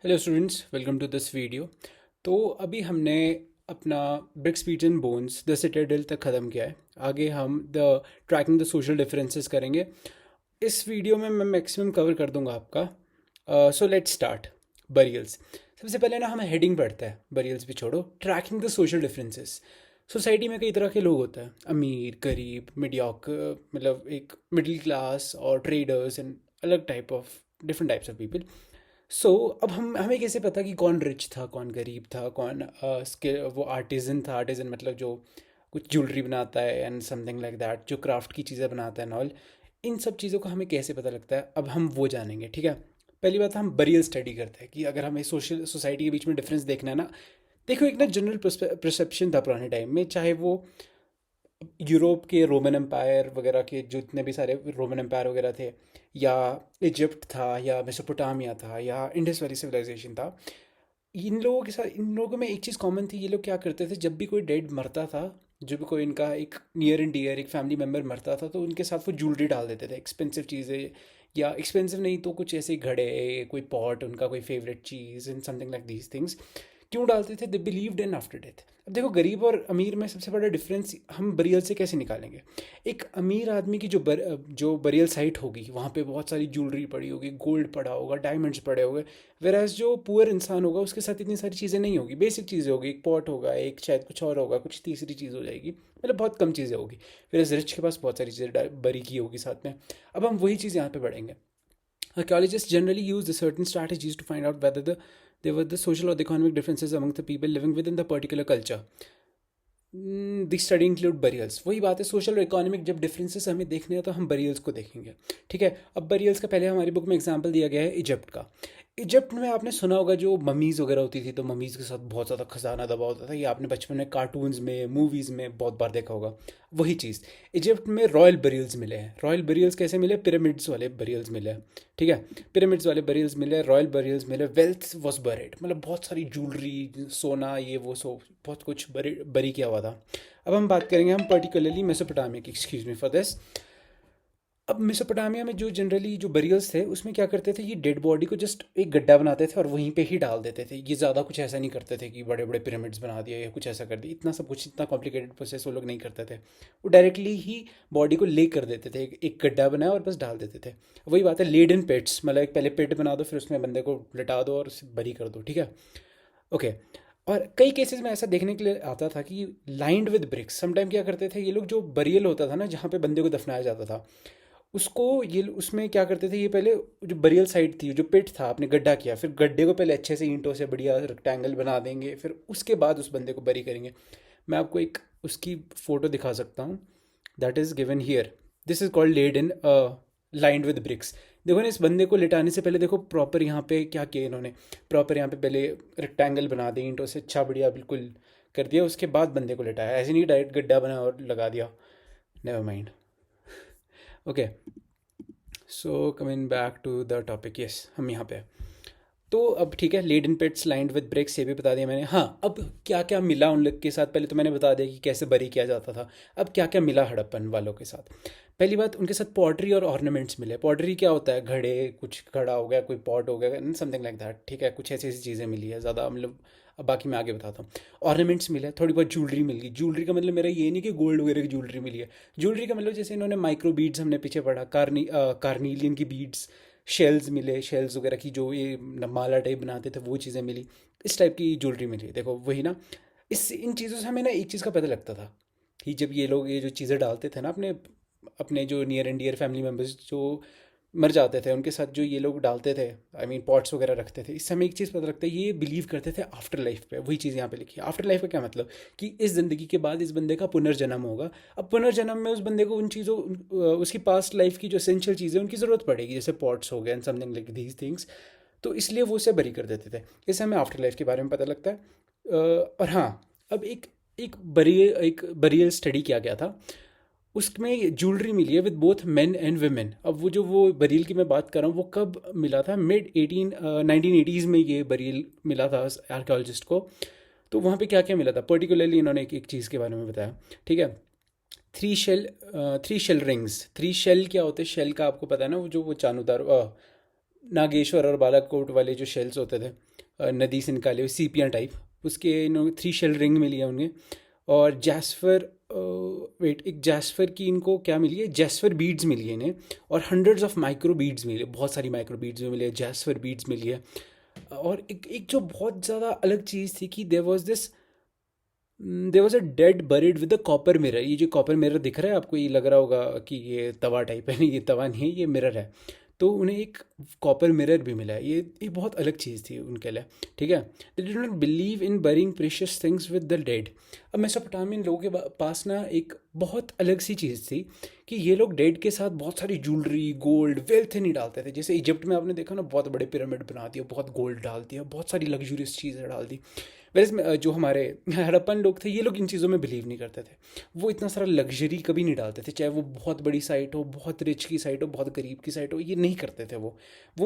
Hello students, welcome to this video. तो अभी हमने अपना bricks beads and bones the citadel तक ख़त्म किया है। आगे हम the tracking the social differences करेंगे। इस वीडियो में मैं मैक्सिमम कवर कर दूंगा आपका। So let's start. बरियल्स। सबसे पहले ना हम हेडिंग पढ़ते हैं, बरियल्स भी छोड़ो। Trekking the social differences. Society में कई तरह के लोग होते हैं, अमीर, गरीब, मीडियोकर, मतलब एक मिडिल क्लास और ट्रेडर्स एंड अलग type of different types of people. अब हम हमें कैसे पता कि कौन रिच था, कौन गरीब था, कौन वो आर्टिजन था। आर्टिजन मतलब जो कुछ ज्वेलरी बनाता है एंड समथिंग लाइक दैट, जो क्राफ्ट की चीज़ें बनाता है नॉल। इन सब चीज़ों का हमें कैसे पता लगता है, अब हम वो जानेंगे। ठीक है, पहली बात हम बरियल स्टडी करते हैं कि अगर हमें सोशल सोसाइटी के बीच में डिफरेंस देखना है ना। देखो, एक ना जनरल परसेप्शन था पुराने टाइम में, चाहे वो यूरोप के रोमन एम्पायर वगैरह के जो इतने भी सारे रोमन एम्पायर वगैरह थे, या इजिप्ट था, या मेसोपोटामिया था, या इंडस वैली सिविलाइजेशन था। इन लोगों के साथ, इन लोगों में एक चीज़ कॉमन थी। ये लोग क्या करते थे, जब भी कोई डेड मरता था, जब भी कोई इनका एक नियर एंड डियर एक फैमिली मेम्बर मरता था, तो उनके साथ वो ज्वेलरी डाल देते थे, एक्सपेंसिव चीज़ें। या एक्सपेंसिव नहीं तो कुछ ऐसे घड़े, कोई पॉट, उनका कोई favourite cheese and something like these things. क्यों डालते थे? They believed in after death. अब देखो, गरीब और अमीर में सबसे बड़ा डिफरेंस हम बरियल से कैसे निकालेंगे। एक अमीर आदमी की जो बरियल साइट होगी, वहाँ पे बहुत सारी ज्वेलरी पड़ी होगी, गोल्ड पड़ा होगा, डायमंड्स पड़े होंगे। वेराज जो पुअर इंसान होगा, उसके साथ इतनी सारी चीज़ें नहीं होगी। बेसिक चीज़ें होगी, एक पॉट होगा, एक शायद कुछ और होगा, कुछ तीसरी चीज़ हो जाएगी, मतलब बहुत कम चीज़ें होगी। वेराज रिच के पास बहुत सारी चीज़ें बरी की होगी साथ में। अब हम वही चीज़ यहाँ पे बढ़ेंगे। Archaeologists generally use certain strategies to find out whether there were the social or the economic differences among the people living within the particular culture. The study include burials. वही बात है, सोशल और इकोनॉमिक जब differences हमें देखने हैं तो हम बरियल्स को देखेंगे। ठीक है, अब बरियल्स का पहले हमारी बुक में एग्जांपल दिया गया है इजिप्ट का। इजिप्ट में आपने सुना होगा जो ममीज़ वगैरह होती थी, तो ममीज़ के साथ बहुत ज़्यादा खजाना दबा होता था। ये आपने बचपन में कार्टून्स में, मूवीज़ में बहुत बार देखा होगा। वही चीज़ इजिप्ट में रॉयल बरियल्स मिले हैं। रॉयल बरियल्स कैसे मिले? पिरामिड्स वाले बरियल्स मिले हैं। ठीक है, पिरामिड्स वाले बरियल्स मिले, रॉयल बरियल्स मिले। वेल्थ वॉज बरिड, मतलब बहुत सारी ज्वेलरी, सोना, ये वो सो बहुत कुछ बरी बरी किया हुआ था। अब हम बात करेंगे, हम पर्टिकुलरली मेसोपोटामिया की, एक्सक्यूज मी फॉर दिस। अब मेसोपोटामिया में जो जनरली जो बरियल्स थे, उसमें क्या करते थे, ये डेड बॉडी को जस्ट एक गड्ढा बनाते थे और वहीं पे ही डाल देते थे। ये ज़्यादा कुछ ऐसा नहीं करते थे कि बड़े बड़े पिरामिड्स बना दिए या कुछ ऐसा कर दिया। इतना सब कुछ, इतना कॉम्प्लिकेटेड प्रोसेस वो लोग नहीं करते थे। वो डायरेक्टली ही बॉडी को ले कर देते थे, एक गड्ढा बनाया और बस डाल देते थे। वही बात है लेड इन पेट्स, मतलब एक पहले पेट बना दो, फिर उसमें बंदे को लिटा दो और उसे बरी कर दो। ठीक है, ओके। और कई केसेस में ऐसा देखने के लिए आता था कि लाइंड विद ब्रिक्स, समटाइम क्या करते थे ये लोग, जो बरियल होता था ना, जहाँ पे बंदे को दफनाया जाता था, उसको ये उसमें क्या करते थे, ये पहले जो बरियल साइड थी, जो पिट था, आपने गड्ढा किया, फिर गड्ढे को पहले अच्छे से ईंटों से बढ़िया रेक्टेंगल बना देंगे, फिर उसके बाद उस बंदे को बरी करेंगे। मैं आपको एक उसकी फ़ोटो दिखा सकता हूँ, that is given here. This is called laid in lined with bricks. देखो ना, इस बंदे को लिटाने से पहले देखो प्रॉपर यहाँ पे क्या किया इन्होंने। प्रॉपर यहाँ पे पहले रेक्टेंगल बना दिए ईंटों से, अच्छा बढ़िया बिल्कुल कर दिया। उसके बाद बंदे को लिटाया, ऐसे नहीं डायरेक्ट गड्ढा बना और लगा दिया। Never mind. Okay, so coming back to the topic, yes हम यहाँ पे हैं। तो अब ठीक है, laid in pits lined with bricks, ये भी बता दिया मैंने। हाँ, अब क्या क्या मिला उन लोग के साथ, पहले तो मैंने बता दिया कि कैसे बरी किया जाता था। अब क्या क्या मिला हड़प्पन वालों के साथ। पहली बात, उनके साथ पॉटरी और ऑर्नामेंट्स मिले। पॉटरी क्या होता है? घड़े, कुछ घड़ा हो गया, कोई पॉट हो गया, समथिंग लाइक दैट। ठीक है, कुछ ऐसी ऐसी चीज़ें मिली है, ज़्यादा मतलब अब बाकी मैं आगे बताता हूँ। ऑर्नामेंट्स मिले, थोड़ी बहुत ज्वेलरी मिल गई। ज्वेलरी का मतलब मेरा ये नहीं कि गोल्ड वगैरह की ज्वेलरी मिली है। ज्वेलरी का मतलब जैसे इन्होंने माइक्रो बीड्स, हमने पीछे पढ़ा, कार्नीलियन की बीड्स, शेल्स मिले, शेल्स वगैरह की जो ये माला टाइप बनाते थे, वो चीज़ें मिली। इस टाइप की ज्वेलरी मिली। देखो वही ना, इस इन चीज़ों से हमें ना एक चीज़ का पता लगता था कि जब ये लोग ये जो चीज़ें डालते थे ना, अपने अपने जो near and dear family members जो मर जाते थे, उनके साथ जो ये लोग डालते थे, आई मीन पॉट्स वगैरह रखते थे, इससे हमें एक चीज़ पता लगता है, ये बिलीव करते थे आफ्टर लाइफ पे। वही चीज़ यहाँ पे लिखी है। आफ्टर लाइफ का क्या मतलब, कि इस ज़िंदगी के बाद इस बंदे का पुनर्जन्म होगा। अब पुनर्जन्म में उस बंदे को उन चीज़ों, उसकी पास्ट लाइफ की जो एसेंशियल चीज़ें, उनकी ज़रूरत पड़ेगी, जैसे पॉट्स हो गए and something like these things. तो इसलिए वो उसे बरी कर देते थे। इससे हमें आफ्टर लाइफ के बारे में पता लगता है। और हाँ, अब एक बरियल स्टडी किया गया था, उसमें ज्वेलरी मिली है with both men and women. अब वो बरील की मैं बात कर रहा हूँ, वो कब मिला था? मिड 1980s में ये बरील मिला था आर्कियोलॉजिस्ट को। तो वहाँ पे क्या क्या मिला था पर्टिकुलरली, इन्होंने एक चीज़ के बारे में बताया। ठीक है, three shell three shell rings. Three shell क्या होते हैं? शेल का आपको पता है ना, वो जो वो चानूदार नागेश्वर और बालाकोट वाले जो शेल्स होते थे, नदी से निकाले हुए सीपिया टाइप, उसके 3 शेल रिंग मिली है उन्हें। और जैस्फर, वेट, एक जैस्फर की इनको क्या मिली है, जैस्फर बीड्स मिली है इन्हें। और हंड्रेड्स ऑफ माइक्रो बीड्स मिली है, बहुत सारी माइक्रो बीड्स भी मिली है, जैस्फर बीड्स मिली है। और एक एक जो बहुत ज़्यादा अलग चीज़ थी कि there was a dead buried with a copper mirror. ये जो कॉपर मिरर दिख रहा है आपको, ये लग रहा होगा कि ये तवा टाइप है, नहीं ये तवा नहीं है, ये मिरर है। तो उन्हें एक कॉपर मिरर भी मिला है। ये बहुत अलग चीज़ थी उनके लिए, ठीक है। They did not believe in burying precious things with the dead. अब मेसोपोटामियन लोगों के पास ना एक बहुत अलग सी चीज़ थी कि ये लोग डेड के साथ बहुत सारी ज्वेलरी, गोल्ड, वेल्थ नहीं डालते थे। जैसे इजिप्ट में आपने देखा ना, बहुत बड़े पिरामिड बना दिया, बहुत गोल्ड डाल दिया, बहुत सारी लग्जूरियस चीज़ें डाल दी। वैसे जो हमारे हड़प्पन लोग थे, ये लोग इन चीज़ों में बिलीव नहीं करते थे। वो इतना सारा लग्जरी कभी नहीं डालते थे, चाहे वो बहुत बड़ी साइट हो, बहुत रिच की साइट हो, बहुत गरीब की साइट हो, ये नहीं करते थे वो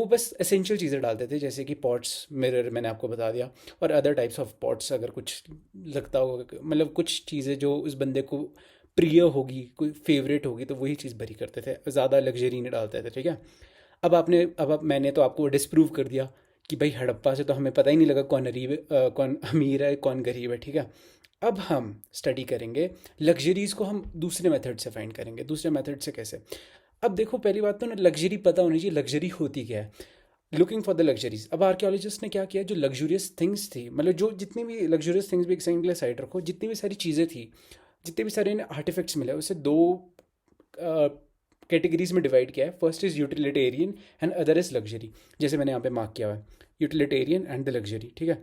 बस एसेंशियल चीज़ें डालते थे, जैसे कि पॉट्स, मिरर मैंने आपको बता दिया, और अदर टाइप्स ऑफ पॉट्स। अगर कुछ लगता होगा, मतलब कुछ चीज़ें जो उस बंदे को प्रिय होगी, कोई फेवरेट होगी, तो वही चीज़ भरी करते थे, ज़्यादा लग्जरी नहीं डालते थे, ठीक है। मैंने तो आपको डिस्प्रूव कर दिया कि भाई हड़प्पा से तो हमें पता ही नहीं लगा कौन गरीब है, कौन अमीर है, कौन गरीब है, ठीक है। अब हम स्टडी करेंगे लग्जरीज़ को, हम दूसरे मेथड से फाइंड करेंगे। दूसरे मेथड से कैसे? अब देखो, पहली बात तो ना, लग्जरी पता होनी चाहिए, लग्जरी होती क्या है। Looking for the luxuries. अब आर्कियोलॉजिस्ट ने क्या किया, जो लग्जूरियस थिंग्स थी, मतलब जो जितनी भी लग्जूरियस थिंग्स भी एक सेकंड के लिए साइड रखो, जितनी भी सारी चीज़ें थी, जितने भी सारे आर्टिफैक्ट्स मिले, उसे दो कैटेगरीज में डिवाइड किया है। First is utilitarian and other is luxury. जैसे मैंने यहाँ पे मार्क किया हुआ है, यूटिलिटेरियन एंड द लग्जरी, ठीक है।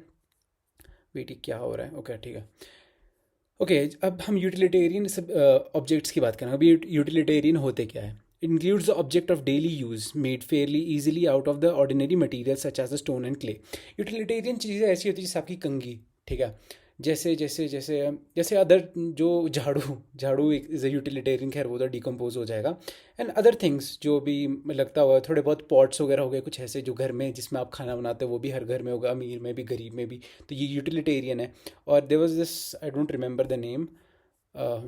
वेट, क्या हो रहा है? ओके, ठीक है। ओके, अब हम यूटिलिटेरियन सब ऑब्जेक्ट्स की बात करें। अभी यूटिलिटेरियन होते क्या है? Includes the object of daily use made fairly easily out of the ordinary material such as the stone and clay. Utilitarian चीज़ें ऐसी होती है जैसे आपकी कंघी, ठीक है। जैसे जैसे जैसे जैसे अदर जो झाड़ू, झाड़ू इज़ अ यूटिलिटेरियन, खैर वो तो डिकम्पोज हो जाएगा। एंड अदर थिंग्स जो भी लगता हुआ, थोड़े बहुत पॉट्स वगैरह हो गए, कुछ ऐसे जो घर में जिसमें आप खाना बनाते हो, वो भी हर घर में होगा, अमीर में भी गरीब में भी। तो ये यूटिलिटेरियन है। और there was this, I don't remember the name,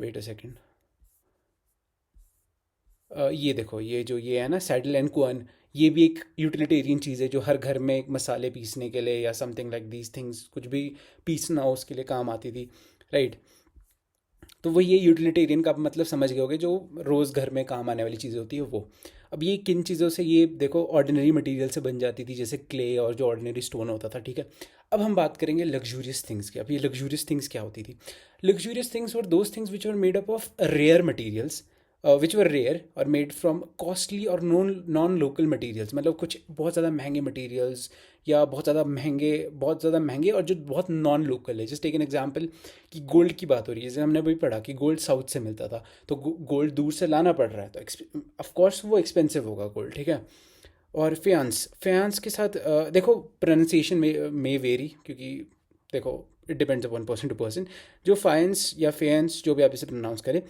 wait a second. ये देखो, ये है ना, सैडल एंड क्वन। ये भी एक यूटिलिटेरियन चीज़ है, जो हर घर में एक मसाले पीसने के लिए या समथिंग लाइक दीज थिंग्स, कुछ भी पीसना हो उसके लिए काम आती थी, राइट। तो वो ये यूटिलिटेरियन का आप मतलब समझ गए होगे, जो रोज़ घर में काम आने वाली चीज़ें होती है वो। अब ये किन चीज़ों से, ये देखो ऑर्डिनरी मटेरियल से बन जाती थी, जैसे क्ले और जो ऑर्डिनरी स्टोन होता था, ठीक है। अब हम बात करेंगे लग्जूरियस थिंग्स की। अब ये लग्जूरियस थिंग्स क्या होती थी? Luxurious things were those things which were made up of rare materials, which were rare और मेड फ्रॉम कॉस्टली और नॉन लोकल मटीरियल्स। मतलब कुछ बहुत ज़्यादा महंगे मटीरियल्स, या बहुत ज़्यादा महंगे और जो बहुत नॉन लोकल है। जस्ट टेक एन एग्जांपल कि गोल्ड की बात हो रही है, जैसे हमने अभी पढ़ा कि गोल्ड साउथ से मिलता था, तो गोल्ड दूर से लाना पड़ रहा है, तो ऑफ कोर्स वो एक्सपेंसिव होगा गोल्ड, ठीक है। और फेंस, फेंस के साथ देखो, प्रोनाउंसिएशन में वेरी, क्योंकि देखो it depends upon person to person. जो फाइंस या फेंस, जो भी आप इसे प्रोनाउंस करें।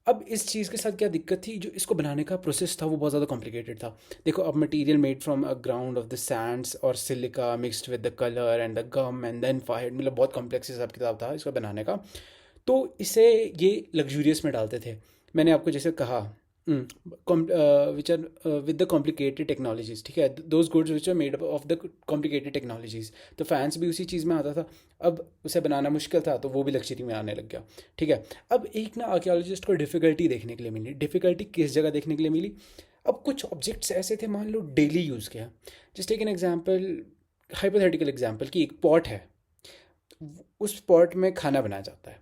अब इस चीज़ के साथ क्या दिक्कत थी, जो इसको बनाने का प्रोसेस था वो बहुत ज़्यादा कॉम्प्लिकेटेड था। देखो, अब material made from a ground of the sands और silica mixed with the colour and the gum and then fire, मतलब बहुत कॉम्प्लेक्स हिसाब किताब था इसको बनाने का। तो इसे ये लग्जूरियस में डालते थे। मैंने आपको जैसे कहा, which are with the complicated technologies, ठीक है, those goods which are made up of the complicated technologies. तो फैंस भी उसी चीज़ में आता था। अब उसे बनाना मुश्किल था, तो वो भी लग्जरी में आने लग गया, ठीक है। अब एक ना आर्कियोलॉजिस्ट को डिफ़िकल्टी देखने के लिए मिली। डिफ़िकल्टी किस जगह देखने के लिए मिली? अब कुछ ऑब्जेक्ट्स ऐसे थे, मान लो डेली यूज़ के हैं। Just take an example, hypothetical example, कि एक पॉट है, उस पॉट में खाना बनाया जाता है।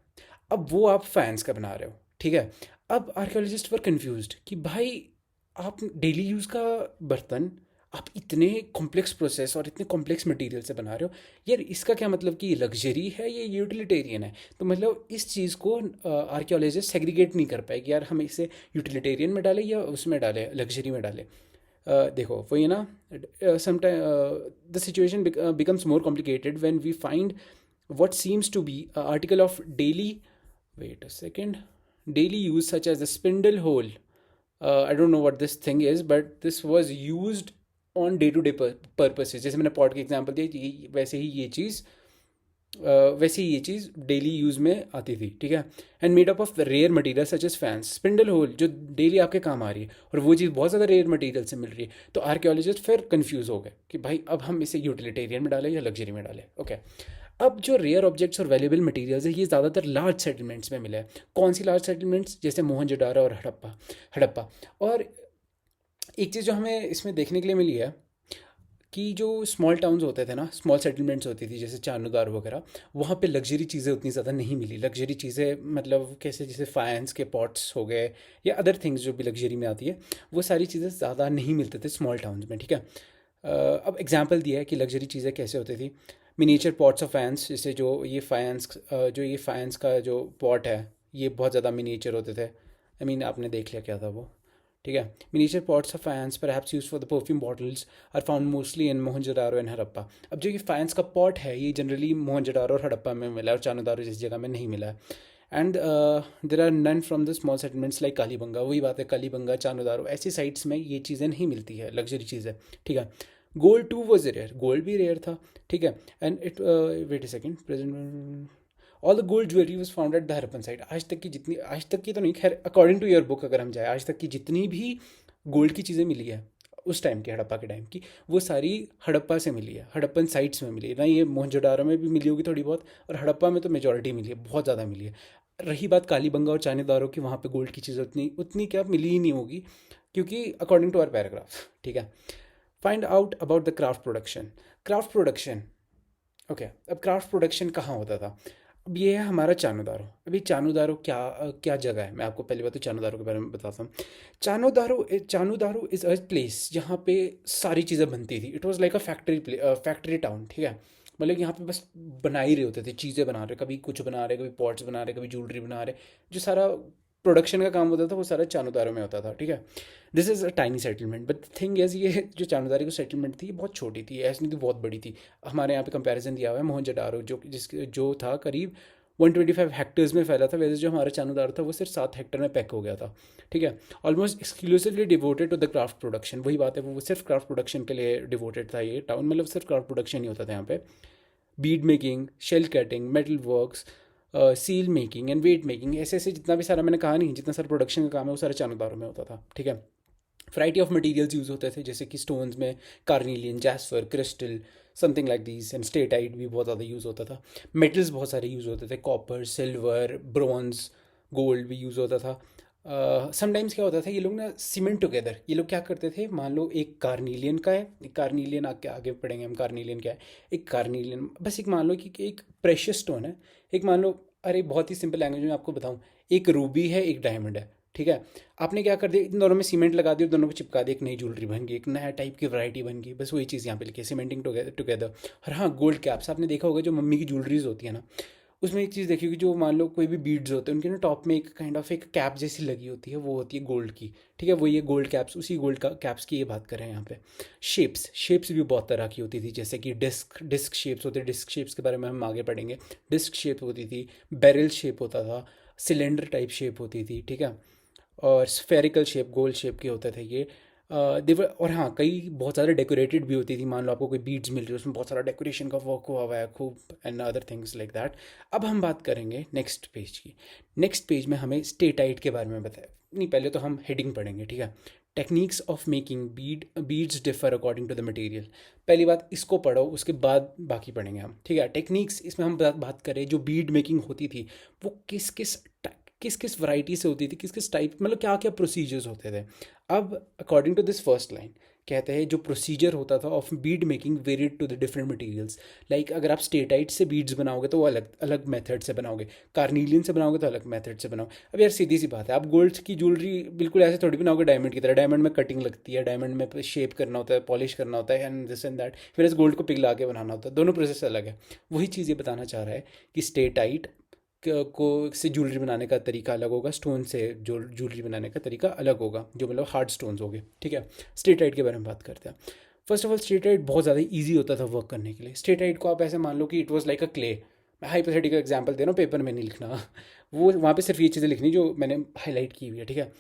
अब वो आप फैंस का बना रहे हो, ठीक है। अब आर्कियोलॉजिस्ट वर कंफ्यूज्ड कि भाई, आप डेली यूज़ का बर्तन आप इतने कॉम्प्लेक्स प्रोसेस और इतने कॉम्प्लेक्स मटेरियल से बना रहे हो, यार इसका क्या मतलब कि ये लग्जरी है, ये यूटिलिटेरियन है? तो मतलब इस चीज़ को आर्कियोलॉजिस्ट सेग्रीगेट नहीं कर पाए कि यार हम इसे यूटिलिटेरियन में डालें या उसमें डालें, लग्जरी में डालें। देखो वो ये ना, sometime the situation becomes more complicated when we find what seems to be an article of daily, wait a second, daily use, such as the spindle hole. I don't know what this thing is, but this was used on day to day purposes. जैसे मैंने pot के example दिया, वैसे ही ये चीज़ वैसे ही ये चीज़ daily use में आती थी, ठीक है। And made up of rare material such as faience, spindle whorl, जो डेली आपके काम आ रही है, और वो चीज़ बहुत ज़्यादा रेयर मटेरियल से मिल रही है। तो आर्कियोलॉजिस्ट फिर कंफ्यूज हो गए कि भाई अब हम इसे यूटिलिटेरियन में डालें या लग्जरी में डालें। ओके, अब जो रेयर ऑब्जेक्ट्स और वैल्यूएबल मटेरियल्स है, ये ज़्यादातर लार्ज सेटलमेंट्स में मिले हैं। कौन सी लार्ज सेटलमेंट्स? जैसे मोहनजोदारो और हड़प्पा हड़प्पा और एक चीज़ जो हमें इसमें देखने के लिए मिली है कि जो स्मॉल टाउन्स होते थे ना, स्मॉल सेटलमेंट्स होती थी जैसे चानुदार वगैरह, वहाँ पे लग्जरी चीज़ें उतनी ज़्यादा नहीं मिली। लग्जरी चीज़ें मतलब कैसे, जैसे फायंस के पॉट्स हो गए या अदर थिंग्स जो भी लग्जरी में आती है, वो सारी चीज़ें ज़्यादा नहीं मिलते थे स्मॉल टाउन्स में, ठीक है। अब एग्जांपल दिया है कि लग्जरी चीज़ें कैसे होती थी। मिनिएचर पॉट्स ऑफ फायंस, जैसे जो ये फायंस का जो पॉट है, ये बहुत ज़्यादा मिनिएचर होते थे। आई मीन आपने देख लिया क्या था वो, ठीक है। Miniature pots of faience perhaps use for the perfume bottles are found mostly in Mohenjodaro and Harappa. अब जो ये फायंस का पॉट है, ये जनरली मोहनजोदारो और हड़प्पा में मिला है और चानुदारो जैसी जगह में नहीं मिला है। And there are none from the small settlements like Kalibangan. वही बात है, कालीबंगा, चानुदारो, ऐसी साइट्स में ये चीज़ें नहीं मिलती है, लग्जरी चीज़ है, ठीक है। Gold too was rare, gold भी रेयर था, ठीक है। And it wait a second, present all the gold jewellery was found at the Harappan site. आज तक की तो नहीं, खैर अकॉर्डिंग टू योर बुक अगर हम जाए, आज तक की जितनी भी गोल्ड की चीज़ें मिली है उस टाइम की, हड़प्पा के टाइम की, वो सारी हड़प्पा से मिली है, हड़प्पन साइट्स में मिली है ना। ये मोहनजोदारो में भी मिली होगी थोड़ी बहुत, और हड़प्पा में तो मेजोरिटी मिली है, बहुत ज़्यादा मिली है। रही बात कालीबंगा और चानेदारो की, वहाँ पे गोल्ड की चीज़ें उतनी उतनी क्या मिली ही नहीं होगी, क्योंकि अकॉर्डिंग टू आवर पैराग्राफ, ठीक है। Find out about the craft production. Craft production, okay. अब क्राफ्ट प्रोडक्शन कहाँ होता था? अब ये है हमारा चानुदारो। अभी चानुदारो क्या जगह है, मैं आपको पहली बात तो चानुदारो के बारे में बताता हूँ। चानुदारो इज़ अ प्लेस जहाँ पे सारी चीज़ें बनती थी। It was like a factory town, ठीक है। मतलब यहाँ पे बस बना ही रहे होते थे, चीज़ें बना रहे, कभी कुछ बना रहे, कभी पॉट्स बना रहे, कभी ज्वेलरी बना रहे। जो सारा प्रोडक्शन का काम होता था वो सारा चानुदारो में होता था, ठीक है। This is a tiny settlement, but thing is, ये जो चानुदारो की सेटलमेंट थी ये बहुत छोटी थी, ऐसी नहीं थी बहुत बड़ी थी। हमारे यहाँ पे कंपैरिजन दिया हुआ है मोहनजोदारो जो था करीब 125 हेक्टर्स में फैला था, वैसे जो हमारा चानुदारो था वो सिर्फ 7 हेक्टर में पैक हो गया था, ठीक है। Almost exclusively devoted to the craft production. वही बात है, वो सिर्फ क्राफ्ट प्रोडक्शन के लिए डिवोटेड था ये टाउन, मतलब सिर्फ क्राफ्ट प्रोडक्शन ही होता था यहाँ पे। Bead making, shell cutting, metal works, seal making and weight making, ऐसे ऐसे जितना भी सारा मैंने कहा नहीं, जितना सारा प्रोडक्शन का काम है वो सारा चानुदारो में होता था, ठीक है। वैरायटी ऑफ मटेरियल्स यूज़ होते थे, जैसे कि स्टोन्स में carnelian, jasper, crystal, something like these, and steatite भी बहुत ज़्यादा यूज़ होता था। मेटल्स बहुत सारे यूज़ होते थे, कॉपर, सिल्वर, ब्रॉन्ज, गोल्ड भी यूज़ होता था। समटाइम्स क्या होता था, ये लोग ना सीमेंट टुगेदर, ये लोग क्या करते थे, मान लो एक कार्निलियन का है, एक कार्निलियन आगे आगे पढ़ेंगे हम कार्निलियन क्या है। एक कार्निलियन बस, एक मान लो कि एक प्रेशियस स्टोन है, एक मान लो, अरे बहुत ही सिंपल लैंग्वेज में आपको बताऊँ, एक रूबी है, एक डायमंड है, ठीक है। आपने क्या कर दिया, इन दोनों में सीमेंट लगा दिया, दोनों को चिपका दिया, एक नई ज्वेलरी बन गई, एक नया टाइप की वैरायटी बन गई, बस वही चीज़ यहाँ पे लिखी है, सीमेंटिंग टुगेदर। और हाँ, गोल्ड कैप्स आपने देखा होगा, जो मम्मी की ज्वेलरीज होती है ना, उसमें एक चीज़ देखी होगी, जो मान लो कोई भी बीड्स होते हैं उनके ना टॉप में एक काइंड ऑफ एक कैप जैसी लगी होती है, वो होती है गोल्ड की, ठीक है। वही है गोल्ड कैप्स, उसी गोल्ड का कैप्स की ये बात कर रहे हैं यहाँ पे। शेप्स भी बहुत तरह की होती थी, जैसे कि डिस्क शेप्स होते हैं, डिस्क शेप्स के बारे में हम आगे पढ़ेंगे। डिस्क शेप होती थी, बैरल शेप होता था, सिलेंडर टाइप शेप होती थी, ठीक है। और स्फेरिकल शेप, गोल शेप के होते थे ये। देवर, और हाँ, कई बहुत ज़्यादा डेकोरेटेड भी होती थी। मान लो आपको कोई बीड्स मिल रही है, उसमें बहुत सारा डेकोरेशन का वर्क हुआ हुआ है खूब, and other things like that. अब हम बात करेंगे नेक्स्ट पेज की। नेक्स्ट पेज में हमें स्टेटाइट के बारे में बताया नहीं, पहले तो हम हेडिंग पढ़ेंगे, ठीक है। Techniques of making beads differ according to the material. पहली बात इसको पढ़ो, उसके बाद बाकी पढ़ेंगे हम, ठीक है। टेक्निक्स, इसमें हम बात करें जो बीड मेकिंग होती थी, वो किस किस वैरायटी से होती थी, किस किस टाइप, मतलब क्या क्या प्रोसीजर्स होते थे। अब according to this first line कहते हैं, जो प्रोसीजर होता था of bead making varied to the different materials. Like अगर आप स्टेटाइट से बीड्स बनाओगे तो वो अलग अलग मेथड से बनाओगे, कार्नीलियन से बनाओगे तो अलग मेथड से बनाओगे। अब यार सीधी सी बात है, आप गोल्ड की ज्वेलरी बिल्कुल ऐसे थोड़ी बनाओगे डायमंड की तरह। डायमंड में कटिंग लगती है, डायमंड में शेप करना होता है, पॉलिश करना होता है, एंड दिस एंड दैट, फिर इस गोल्ड को पिघला के बनाना होता है। दोनों प्रोसेस अलग है। वही चीज़ ये बताना चाह रहा है कि स्टेटाइट को से ज्वेलरी बनाने का तरीका अलग होगा, स्टोन से जो ज्वेलरी बनाने का तरीका अलग होगा, जो मतलब हार्ड स्टोन्स हो गए, ठीक है। स्टेटाइट के बारे में बात करते हैं। फर्स्ट ऑफ ऑल, स्टेटाइट बहुत ज़्यादा ईजी होता था वर्क करने के लिए। स्टेटाइट को आप ऐसे मान लो कि it was like a clay. मैं हाइपोथेटिकल एग्जांपल दे रहा हूँ, पेपर में नहीं लिखना वो वहाँ पे सिर्फ ये चीज़ें लिखनी जो मैंने हाईलाइट की हुई है, ठीक है।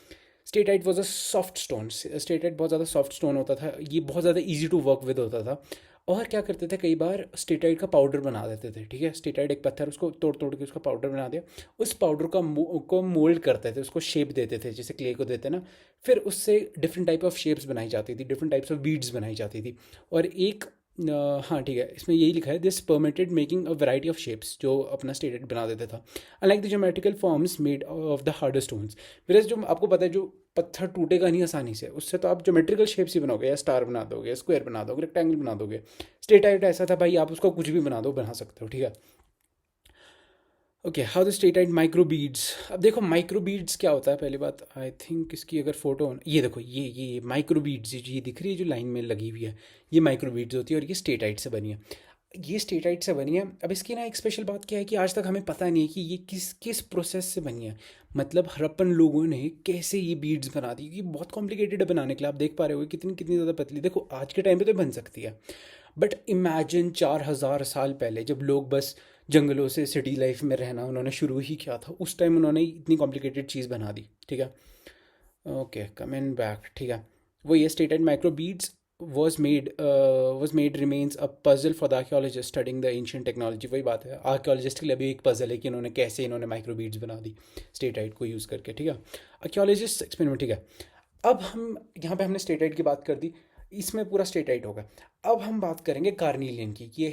Steatite was a soft stone. Steatite बहुत ज़्यादा सॉफ्ट स्टोन होता था, ये बहुत ज़्यादा ईजी टू वर्क विद होता था। और क्या करते थे, कई बार स्टेटाइट का पाउडर बना देते थे, ठीक है। स्टेटाइट एक पत्थर, उसको तोड़ तोड़ के उसका पाउडर बना दिया। उस पाउडर का को मोल्ड करते थे, उसको शेप देते थे जैसे क्ले को देते ना। फिर उससे डिफरेंट टाइप ऑफ शेप्स बनाई जाती थी, डिफरेंट टाइप्स ऑफ बीड्स बनाई जाती थी। और एक हाँ ठीक है, इसमें यही लिखा है, this permitted making a variety of shapes, जो अपना स्टेटेड बना देता था, unlike the geometrical forms made of the harder stones. फिर जो आपको पता है, जो पत्थर टूटेगा नहीं आसानी से, उससे तो आप ज्योमेट्रिकल शेप्स ही बनाओगे, या स्टार बना दोगे, स्क्वायर बना दोगे, रेक्टेंगल बना दोगे। स्टेटाइट ऐसा था भाई, आप उसको कुछ भी बना दो, बना सकते हो, ठीक है। Okay, how the steatite micro beads. अब देखो माइक्रो बीड्स क्या होता है, पहली बात, आई थिंक इसकी अगर फोटो ये देखो, ये माइक्रो बीड्स, ये दिख रही है जो लाइन में लगी हुई है, ये माइक्रो बीड्स होती है, और ये स्टेटाइट से बनी है। ये स्टेटाइट से बनी है। अब इसकी ना एक स्पेशल बात क्या है कि आज तक हमें पता नहीं है कि ये किस किस प्रोसेस से बनी है। मतलब हड़प्पन लोगों ने कैसे ये बीड्स बना दी, ये बहुत कॉम्प्लिकेटेड है बनाने के लिए। आप देख पा रहे हो कितनी कितनी ज़्यादा पतली, देखो आज के टाइम पे तो बन सकती है, बट इमेजिन 4,000 साल पहले, जब लोग बस जंगलों से सिटी लाइफ में रहना उन्होंने शुरू ही किया था, उस टाइम उन्होंने इतनी कॉम्प्लिकेटेड चीज़ बना दी, ठीक है। ओके, कमिंग बैक, ठीक है। वो ये stated micro beads was made remains a puzzle for the archaeologist studying the ancient technology। वही बात है, आर्कियोलॉजिस्ट के लिए भी एक पजल है कि इन्होंने कैसे इन्होंने माइक्रो बीड्स बना दी स्टेटाइट को यूज़ करके, ठीक है। आर्कियोलॉजिस्ट एक्सपेरिमेंट, ठीक है। अब हम यहाँ पे हमने स्टेटाइट की बात कर दी, इसमें पूरा स्टेटाइट होगा। अब हम बात करेंगे कार्नीलियन की, ये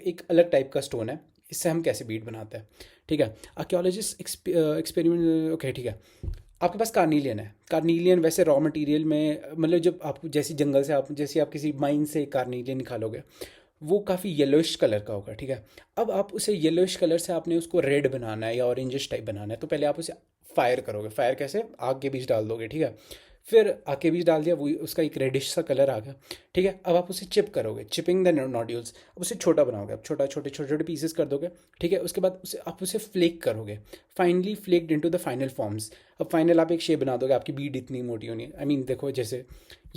एक अलग टाइप का स्टोन है, इससे हम कैसे बीड बनाते हैं, ठीक है। आर्कियोलॉजिस्ट एक्सपेरिमेंट, ओके ठीक है। आपके पास कार्नीलियन है। कार्नीलियन वैसे रॉ मटेरियल में, मतलब जब आप जैसे जंगल से आप जैसे आप किसी माइन से कार्नीलियन निकालोगे, वो काफ़ी येलोइश कलर का होगा, ठीक है। अब आप उसे येलोइश कलर से आपने उसको रेड बनाना है या ऑरेंजिश टाइप बनाना है, तो पहले आप उसे फायर करोगे। फायर कैसे, आग के बीच डाल दोगे, ठीक है। फिर आग के बीच डाल दिया, वो उसका एक रेडिश सा कलर आ गया, ठीक है। अब आप उसे चिप करोगे, चिपिंग द नोड्यूल्स। अब उसे छोटा बनाओगे, अब छोटे छोटे पीसेस कर दोगे, ठीक है। उसके बाद आप उसे फ्लेक करोगे, finally flaked into the final forms. अब फाइनल आप एक शेप बना दोगे, आपकी बीड इतनी मोटी होनी है। आई मीन देखो, जैसे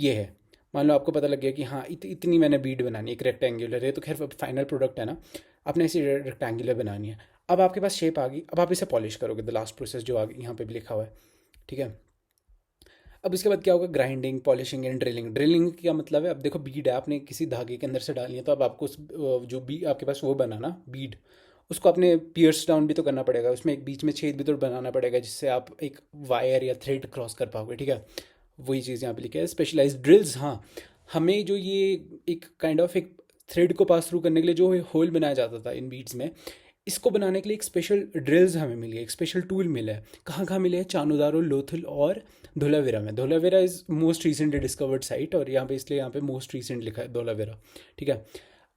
ये है, मान लो आपको पता लग गया कि हाँ इतनी मैंने बीड बनानी है, एक रेक्टेंगुलर है, तो खैर फाइनल प्रोडक्ट है ना, आपने इसे रेक्टेंगुलर बनानी है। अब आपके पास शेप आ गई, अब आप इसे पॉलिश करोगे, द लास्ट प्रोसेस जो आगे यहाँ पे भी लिखा हुआ है, ठीक है। अब इसके बाद क्या होगा, grinding, polishing and drilling. Drilling क्या मतलब है, अब देखो बीड है, आपने किसी धागे के अंदर से डालनी है, तो अब आपको जो बी आपके पास वो बना ना बीड, उसको आपने पियर्स डाउन भी तो करना पड़ेगा, उसमें एक बीच में छेद भी तो बनाना पड़ेगा, जिससे आप एक वायर या थ्रेड क्रॉस कर पाओगे, ठीक है। वही चीज़ यहाँ पे लिखा है, स्पेशलाइज्ड ड्रिल्स। हाँ, हमें जो ये एक काइंड ऑफ एक थ्रेड को पास थ्रू करने के लिए जो होल बनाया जाता था इन बीड्स में, इसको बनाने के लिए एक स्पेशल ड्रिल्स हमें मिली है, एक स्पेशल टूल मिला है। कहाँ कहाँ मिले हैं, चानुदारो, लोथल और धोलावीरा में। Dholavira is most recently discovered site, और यहाँ पे इसलिए यहाँ पे मोस्ट रिसेंट लिखा है धोलावीरा, ठीक है।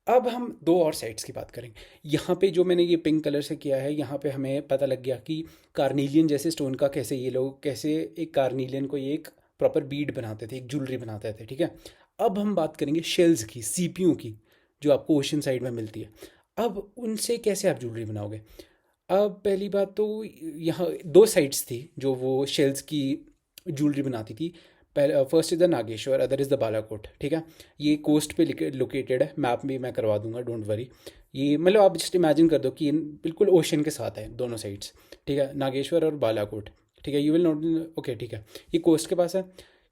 अब हम दो और साइट्स की बात करेंगे। यहाँ पे जो मैंने ये पिंक कलर से किया है, यहाँ पे हमें पता लग गया कि कार्नीलियन जैसे स्टोन का कैसे ये लोग, कैसे एक कार्नीलियन को ये एक प्रॉपर बीड बनाते थे, एक ज्वेलरी बनाते थे, ठीक है। अब हम बात करेंगे शेल्स की, सीपियों की, जो आपको ओशन साइड में मिलती है। अब उनसे कैसे आप ज्वेलरी बनाओगे। अब पहली बात तो, यहाँ दो साइट्स थी जो वो शेल्स की ज्वेलरी बनाती थी। पहले first is the Nageshwar, other is the Balakot, ठीक है। ये कोस्ट पे लोकेटेड है, मैप भी मैं करवा दूंगा, डोंट वरी। ये मतलब आप जस्ट इमेजिन कर दो कि बिल्कुल ओशन के साथ है दोनों साइड्स, ठीक है, नागेश्वर और बालाकोट, ठीक है। यू विल नोट, ओके ठीक है, ये कोस्ट के पास है।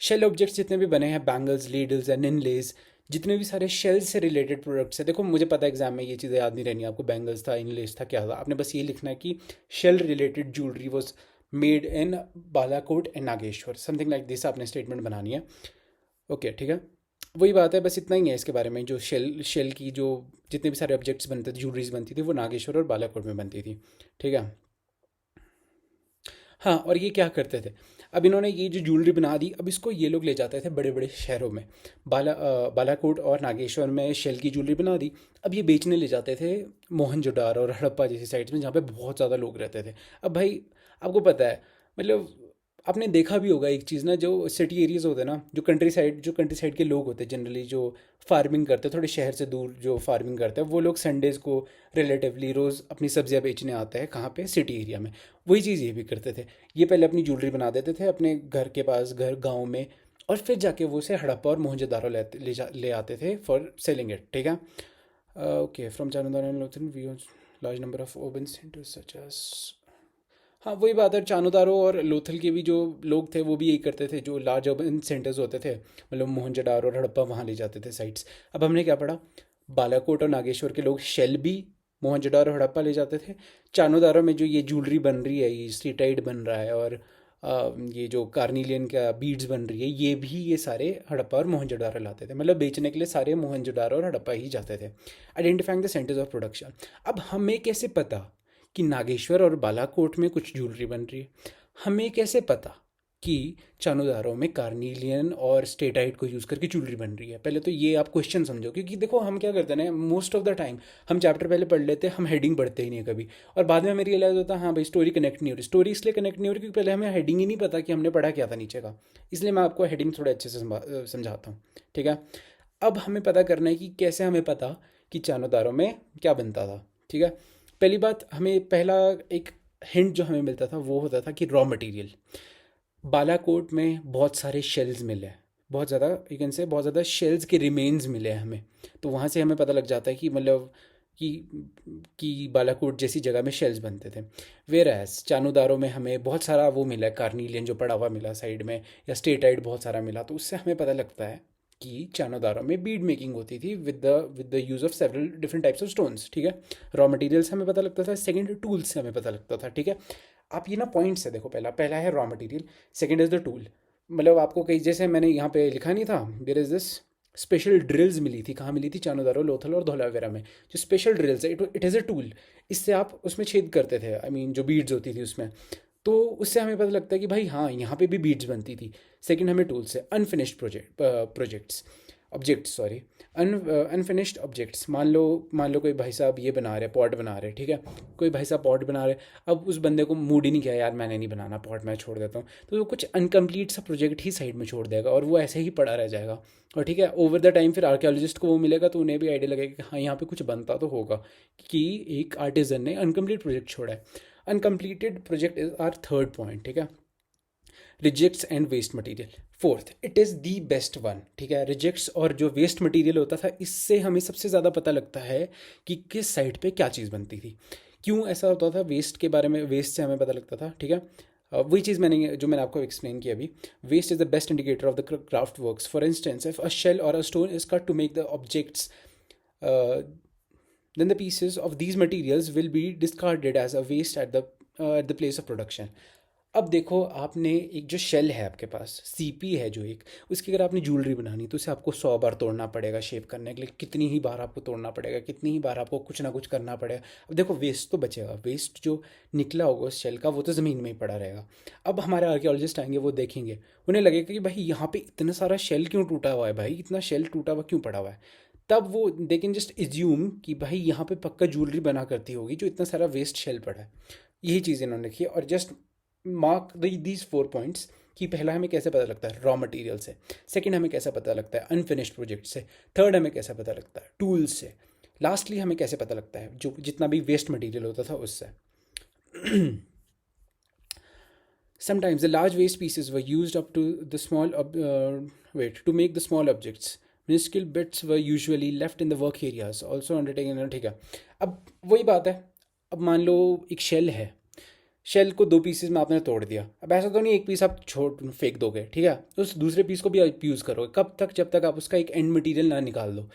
शेल ऑब्जेक्ट्स जितने भी बने हैं, बैंगल्स, लीडल्स एंड इनलेज, जितने भी सारे शेल से रिलेटेड प्रोडक्ट्स हैं। देखो मुझे पता है एग्जाम में ये चीज़ें याद नहीं रहनी, आपको बैंगल्स था, इनलेज था, क्या था, आपने बस ये लिखना है कि shell related jewellery was made in Balakot and Nageshwar, something like this आपने स्टेटमेंट बनानी है, ओके ठीक है। वही बात है, बस इतना ही है इसके बारे में। जो शेल की जो जितने भी सारे ऑब्जेक्ट्स बनते थे, ज्वेलरीज बनती थी, वो नागेश्वर और बालाकोट में बनती थी, ठीक है। हाँ, और ये क्या करते थे, अब इन्होंने ये जो ज्वेलरी बना दी, अब इसको ये लोग ले जाते थे बड़े बड़े शहरों में। बालाकोट और नागेश्वर में शेल की ज्वेलरी बना दी, अब ये बेचने ले जाते थे मोहनजोदारो और हड़प्पा जैसी साइड्स में, जहाँ पे बहुत ज़्यादा लोग रहते थे। अब भाई आपको पता है, मतलब आपने देखा भी होगा एक चीज़ ना, जो सिटी एरियाज होते हैं ना, जो कंट्री साइड के लोग होते हैं जनरली, जो फार्मिंग करते हैं थोड़े शहर से दूर, जो फार्मिंग करते हैं, वो लोग संडेज़ को रिलेटिवली रोज़ अपनी सब्जियां बेचने आते हैं, कहाँ पे, सिटी एरिया में। वही चीज़ ये भी करते थे, ये पहले अपनी ज्वेलरी बना देते थे अपने घर के पास, घर गांव में, और फिर जाके वो उसे हड़प्पा और मोहनजोदारो ले आते थे फॉर सेलिंग इट, ठीक है। Okay, from Chanhudaro and Lothal we large number of urban centres such as. हाँ वही बात है, चानुदारो और लोथल के भी जो लोग थे वो भी यही करते थे, जो लार्ज अर्बन सेंटर्स होते थे, मतलब मोहनजोदारो और हड़प्पा, वहाँ ले जाते थे साइट्स। अब हमने क्या पढ़ा, बालाकोट और नागेश्वर के लोग शेल भी मोहनजोदारो और हड़प्पा ले जाते थे। चानोदारो में जो ये ज्वेलरी बन रही है, ये स्ट्रीटाइड बन रहा है, और ये जो कार्निलियन का बीड्स बन रही है, ये भी ये सारे हड़प्पा और मोहनजोदारो लाते थे। मतलब बेचने के लिए सारे मोहनजोदारो और हड़प्पा ही जाते थे। Identifying the centres of production. अब हमें कैसे पता कि नागेश्वर और बालाकोट में कुछ ज्वेलरी बन रही है? हमें कैसे पता कि चानोदारो में कार्निलियन और स्टेटाइट को यूज़ करके ज्वेलरी बन रही है? पहले तो ये आप क्वेश्चन समझो, क्योंकि देखो हम क्या करते हैं ना, मोस्ट ऑफ द टाइम हम चैप्टर पहले पढ़ लेते हैं, हम हेडिंग पढ़ते ही नहीं है कभी, और बाद में हमें रियलाइज होता है हाँ भाई स्टोरी कनेक्ट नहीं हो रही। स्टोरी इसलिए कनेक्ट नहीं हो रही क्योंकि पहले हमें हेडिंग ही नहीं पता कि हमने पढ़ा क्या था नीचे का। इसलिए मैं आपको हेडिंग थोड़े अच्छे से समझाता हूँ, ठीक है। अब हमें पता करना है कि कैसे हमें पता कि चानोदारो में क्या बनता था, ठीक है। पहली बात, हमें पहला एक हिंट जो हमें मिलता था वो होता था कि रॉ मटेरियल। बालाकोट में बहुत सारे शेल्स मिले हैं, बहुत ज़्यादा, यू कैन से बहुत ज़्यादा शेल्स के रिमेन्स मिले हैं हमें। तो वहाँ से हमें पता लग जाता है कि मतलब कि बालाकोट जैसी जगह में शेल्स बनते थे। वेर एज चानोदारो में हमें बहुत सारा वो मिला है, कार्निलियन जो पड़ा हुआ मिला साइड में, या स्टेटाइट बहुत सारा मिला। तो उससे हमें पता लगता है कि चानोदारो में बीड मेकिंग होती थी with the use of several different types of stones, ठीक है। रॉ मटेरियल से हमें पता लगता था। सेकेंड, टूल्स से हमें पता लगता था, ठीक है। आप ये ना पॉइंट्स है देखो, पहला पहला है raw material, second is the tool. मतलब आपको कई, जैसे मैंने यहाँ पे लिखा नहीं था, there is this special drills मिली थी। कहाँ मिली थी? चानोदारो, लोथल और धौलावीरा में। जो स्पेशल ड्रिल्स है, इट इज़ अ टूल। इससे आप उसमें छेद करते थे, आई मीन जो बीड्स होती थी उसमें। तो उससे हमें पता लगता है कि भाई हाँ यहाँ पे भी बीड्स बनती थी। सेकंड, हमें टूल्स है। Unfinished projects, objects, sorry, unfinished objects. मान लो कोई भाई साहब ये बना रहे, पॉट बना रहे, ठीक है। कोई भाई साहब पॉट बना रहे, अब उस बंदे को मूड ही नहीं किया, यार मैंने नहीं बनाना पॉट, मैं छोड़ देता हूँ। तो वो कुछ अनकम्प्लीट सा प्रोजेक्ट ही साइड में छोड़ देगा और वो ऐसे ही पड़ा रह जाएगा। और ठीक है, ओवर द टाइम फिर आर्कियोलॉजिस्ट को वो मिलेगा तो उन्हें भी आइडिया लगेगा कि हाँ यहाँ पे कुछ बनता तो होगा, कि एक आर्टिजन ने अनकम्प्लीट प्रोजेक्ट छोड़ा है। Uncompleted project is our third point, ठीक है। Rejects and waste material, fourth, it is the best one, ठीक है। रिजेक्ट्स और जो वेस्ट मटेरियल होता था, इससे हमें सबसे ज़्यादा पता लगता है कि किस साइड पे क्या चीज़ बनती थी। क्यों ऐसा होता था? वेस्ट के बारे में, वेस्ट से हमें पता लगता था, ठीक है। वही चीज़ मैंने आपको एक्सप्लेन किया अभी। Waste is the best indicator of the craft works. For instance, if a shell or a stone is cut to make the objects, then the pieces of these materials will be discarded as a waste at the place of production. अब देखो, आपने एक जो shell है आपके पास, CP है जो एक, उसकी अगर आपने ज्वेलरी बनानी तो उसे आपको 100 बार तोड़ना पड़ेगा शेप करने के लिए। कितनी ही बार आपको तोड़ना पड़ेगा, कितनी ही बार आपको कुछ ना कुछ करना पड़ेगा। अब देखो, वेस्ट तो बचेगा, वेस्ट जो निकला होगा उस शेल का वो तो ज़मीन में ही पड़ा रहेगा। अब हमारे आर्कियोलॉजिस्ट आएंगे, वो देखेंगे, उन्हें लगेगा कि भाई यहाँ पे इतना सारा शेल क्यों टूटा हुआ है, भाई इतना शेल टूटा हुआ क्यों पड़ा हुआ है। तब वो दे कैन जस्ट एज्यूम कि भाई यहाँ पे पक्का ज्वेलरी बना करती होगी जो इतना सारा वेस्ट शेल पड़ा है। यही चीज़ इन्होंने लिखी है। और जस्ट मार्क दीज 4 पॉइंट्स कि पहला हमें कैसे पता लगता है रॉ मटेरियल से, सेकंड हमें कैसे पता लगता है अनफिनिश्ड प्रोजेक्ट से, थर्ड हमें कैसे पता लगता है टूल्स से, लास्टली हमें कैसे पता लगता है जो जितना भी वेस्ट मटेरियल होता था उससे। Sometimes the large waste pieces were used up to the to make the small objects. Minuscule bits were usually left in the work areas, also undertaken, ठीक है। अब वही बात है, अब मान लो एक शेल है, शेल को 2 पीसेस में आपने तोड़ दिया। अब ऐसा तो नहीं एक पीस आप छोड़ फेंक दोगे, ठीक है। उस दूसरे पीस को भी आप यूज़ करोगे कब तक? जब तक आप उसका एक एंड मटेरियल ना निकाल दो,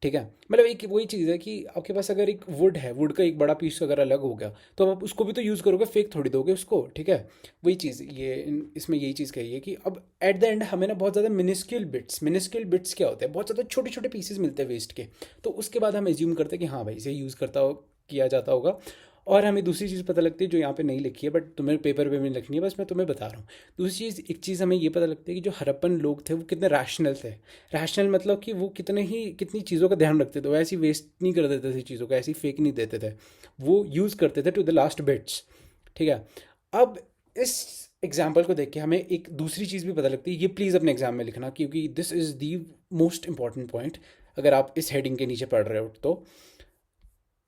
ठीक है। मतलब एक वही चीज़ है कि आपके पास अगर एक वुड है, वुड का एक बड़ा पीस अगर अलग हो गया तो आप उसको भी तो यूज़ करोगे, फेंक थोड़ी दोगे उसको, ठीक है। वही चीज़ ये इसमें यही चीज़ कही है कि अब एट द एंड हमें ना बहुत ज़्यादा मिनिस्क्यूल बिट्स क्या होते हैं, बहुत ज़्यादा छोटे छोटे पीसेस मिलते हैं वेस्ट के। तो उसके बाद हम एज्यूम करते हैं कि हाँ भाई इसे यूज़ किया जाता होगा। और हमें दूसरी चीज़ पता लगती है जो यहाँ पे नहीं लिखी है, बट तुम्हें पेपर पे भी लिखनी है, बस मैं तुम्हें बता रहा हूँ। दूसरी चीज़, एक चीज़ हमें ये पता लगती है कि जो हड़प्पन लोग थे वो कितने रैशनल थे। रैशनल मतलब कि वो कितनी चीज़ों का ध्यान रखते थे। वो ऐसी वेस्ट नहीं कर देते थे चीज़ों को, ऐसी फेक नहीं देते थे, वो यूज़ करते थे टू द लास्ट बिट्स, ठीक है। अब इस एग्जाम्पल को देख के हमें एक दूसरी चीज़ भी पता लगती है, ये प्लीज़ अपने एग्जाम में लिखना क्योंकि this is the most important point अगर आप इस हेडिंग के नीचे पढ़ रहे हो तो।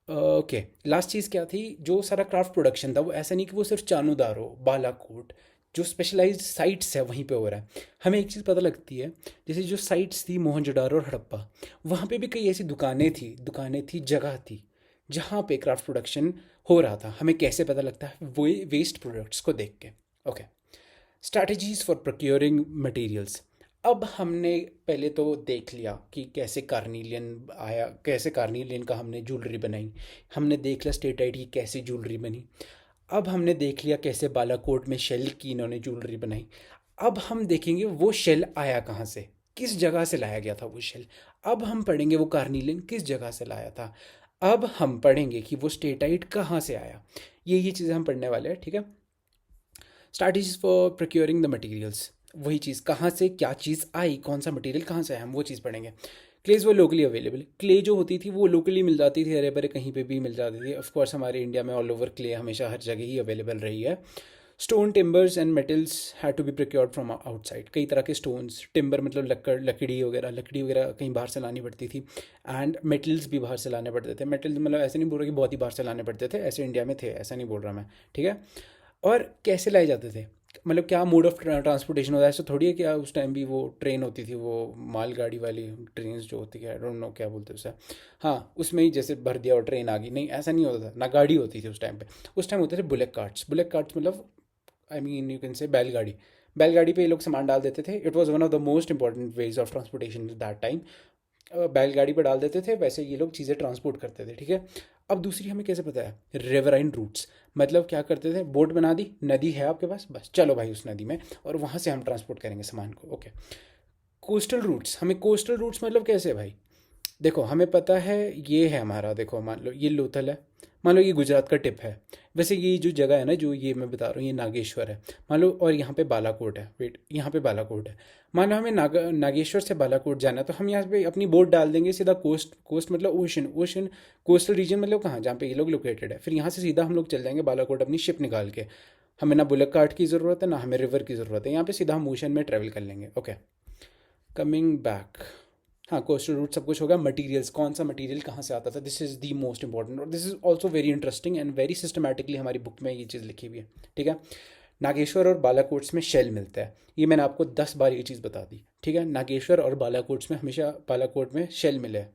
ओके, लास्ट चीज़ क्या थी? जो सारा क्राफ्ट प्रोडक्शन था वो ऐसा नहीं कि वो सिर्फ चानूदारो, बालाकोट, जो स्पेशलाइज्ड साइट्स है वहीं पे हो रहा है। हमें एक चीज़ पता लगती है, जैसे जो साइट्स थी मोहनजोदारो और हड़प्पा, वहाँ पे भी कई ऐसी दुकानें थी, जगह थी जहाँ पे क्राफ्ट प्रोडक्शन हो रहा था। हमें कैसे पता लगता है? वो वेस्ट प्रोडक्ट्स को देख के। Okay, strategies for procuring materials. अब हमने पहले तो देख लिया कि कैसे कार्निलियन आया, कैसे कार्निलियन का हमने ज्वेलरी बनाई। हमने देख लिया स्टेट आइड की कैसे ज्वेलरी बनी। अब हमने देख लिया कैसे बालाकोट में शेल की इन्होंने ज्वेलरी बनाई। अब हम देखेंगे वो शेल आया कहाँ से, किस जगह से लाया गया था वो शेल। अब हम पढ़ेंगे वो कार्निलियन किस जगह से लाया था। अब हम पढ़ेंगे कि वो स्टेटाइट कहाँ से आया। ये चीज़ें हम पढ़ने वाले हैं, ठीक है। Strategies for procuring the materials, वही चीज़ कहाँ से क्या चीज़ आई, कौन सा मटेरियल कहाँ से आया, हम वो चीज़ पढ़ेंगे। क्लेज वो लोकली अवेलेबल, क्ले जो होती थी वो लोकली मिल जाती थी, हरे भरे कहीं पे भी मिल जाती थी। ऑफ कोर्स हमारे इंडिया में ऑल ओवर क्ले हमेशा हर जगह ही अवेलेबल रही है। Stone timbers and metals had to be procured from outside, कई तरह के स्टोन्स, टिम्बर मतलब लकड़ी वगैरह कहीं बाहर से लानी पड़ती थी। एंड मेटल्स भी बाहर से लाने पड़ते थे। मेटल्स मतलब ऐसे नहीं बोल रहा कि बहुत ही बाहर से लाने पड़ते थे, ऐसे इंडिया में थे, ऐसा नहीं बोल रहा मैं, ठीक है। और कैसे लाए जाते थे, मतलब क्या मोड ऑफ ट्रांसपोर्टेशन होता है, ऐसा थोड़ी है कि उस टाइम भी वो ट्रेन होती थी, वो मालगाड़ी वाली ट्रेन जो होती है, आई डोंट नो क्या बोलते हैं उसे। हाँ, उसमें ही जैसे भर दिया और ट्रेन आ गई, नहीं ऐसा नहीं होता था, ना गाड़ी होती थी उस टाइम पे। उस टाइम होते थे बुलेट कार्ट्स। बुलेट कार्ट्स मतलब आई मीन यू कैन से बैलगाड़ी। बैलगाड़ी पे ये लोग सामान डाल देते थे। It was one of the most important ways of transportation at that time. बैलगाड़ी पर डाल देते थे, वैसे ये लोग चीज़ें ट्रांसपोर्ट करते थे, ठीक है। अब दूसरी हमें कैसे पता है, रिवराइन रूट्स, मतलब क्या करते थे, बोट बना दी, नदी है आपके पास, बस चलो भाई उस नदी में, और वहाँ से हम ट्रांसपोर्ट करेंगे सामान को, ओके। कोस्टल रूट्स, हमें कोस्टल रूट्स मतलब कैसे भाई, देखो हमें पता है ये है हमारा, देखो मान लो ये लोथल है, मान लो ये गुजरात का टिप है। वैसे ये जो जगह है ना जो ये मैं बता रहा हूँ, ये नागेश्वर है मान लो, और यहाँ पे बालाकोट है, वेट यहाँ पे बालाकोट है। मान लो हमें नागेश्वर से बालाकोट जाना है, तो हम यहाँ पे अपनी बोट डाल देंगे सीधा, कोस्ट, कोस्ट मतलब ओशन, ओशन कोस्टल रीजन मतलब कहाँ, जहाँ पे ये लोग लोकेटेड है। फिर यहाँ से सीधा हम लोग चल जाएंगे बालाकोट अपनी शिप निकाल के। हमें ना बुलक कार्ट की ज़रूरत है, ना हमें रिवर की ज़रूरत है, यहाँ पे सीधा हम ओशन में ट्रैवल कर लेंगे, ओके। कमिंग बैक, हाँ कोस्टल रूट सब कुछ होगा। मटेरियल्स, कौन सा मटेरियल कहाँ से आता था, this is the most important, और this is also very interesting and very systematically हमारी बुक में ये चीज़ लिखी हुई है, ठीक है। नागेश्वर और बालाकोट्स में शेल मिलता है, ये मैंने आपको 10 बार ये चीज़ बता दी, ठीक है। नागेश्वर और बालाकोट्स में हमेशा, बालाकोट में शेल मिले हैं।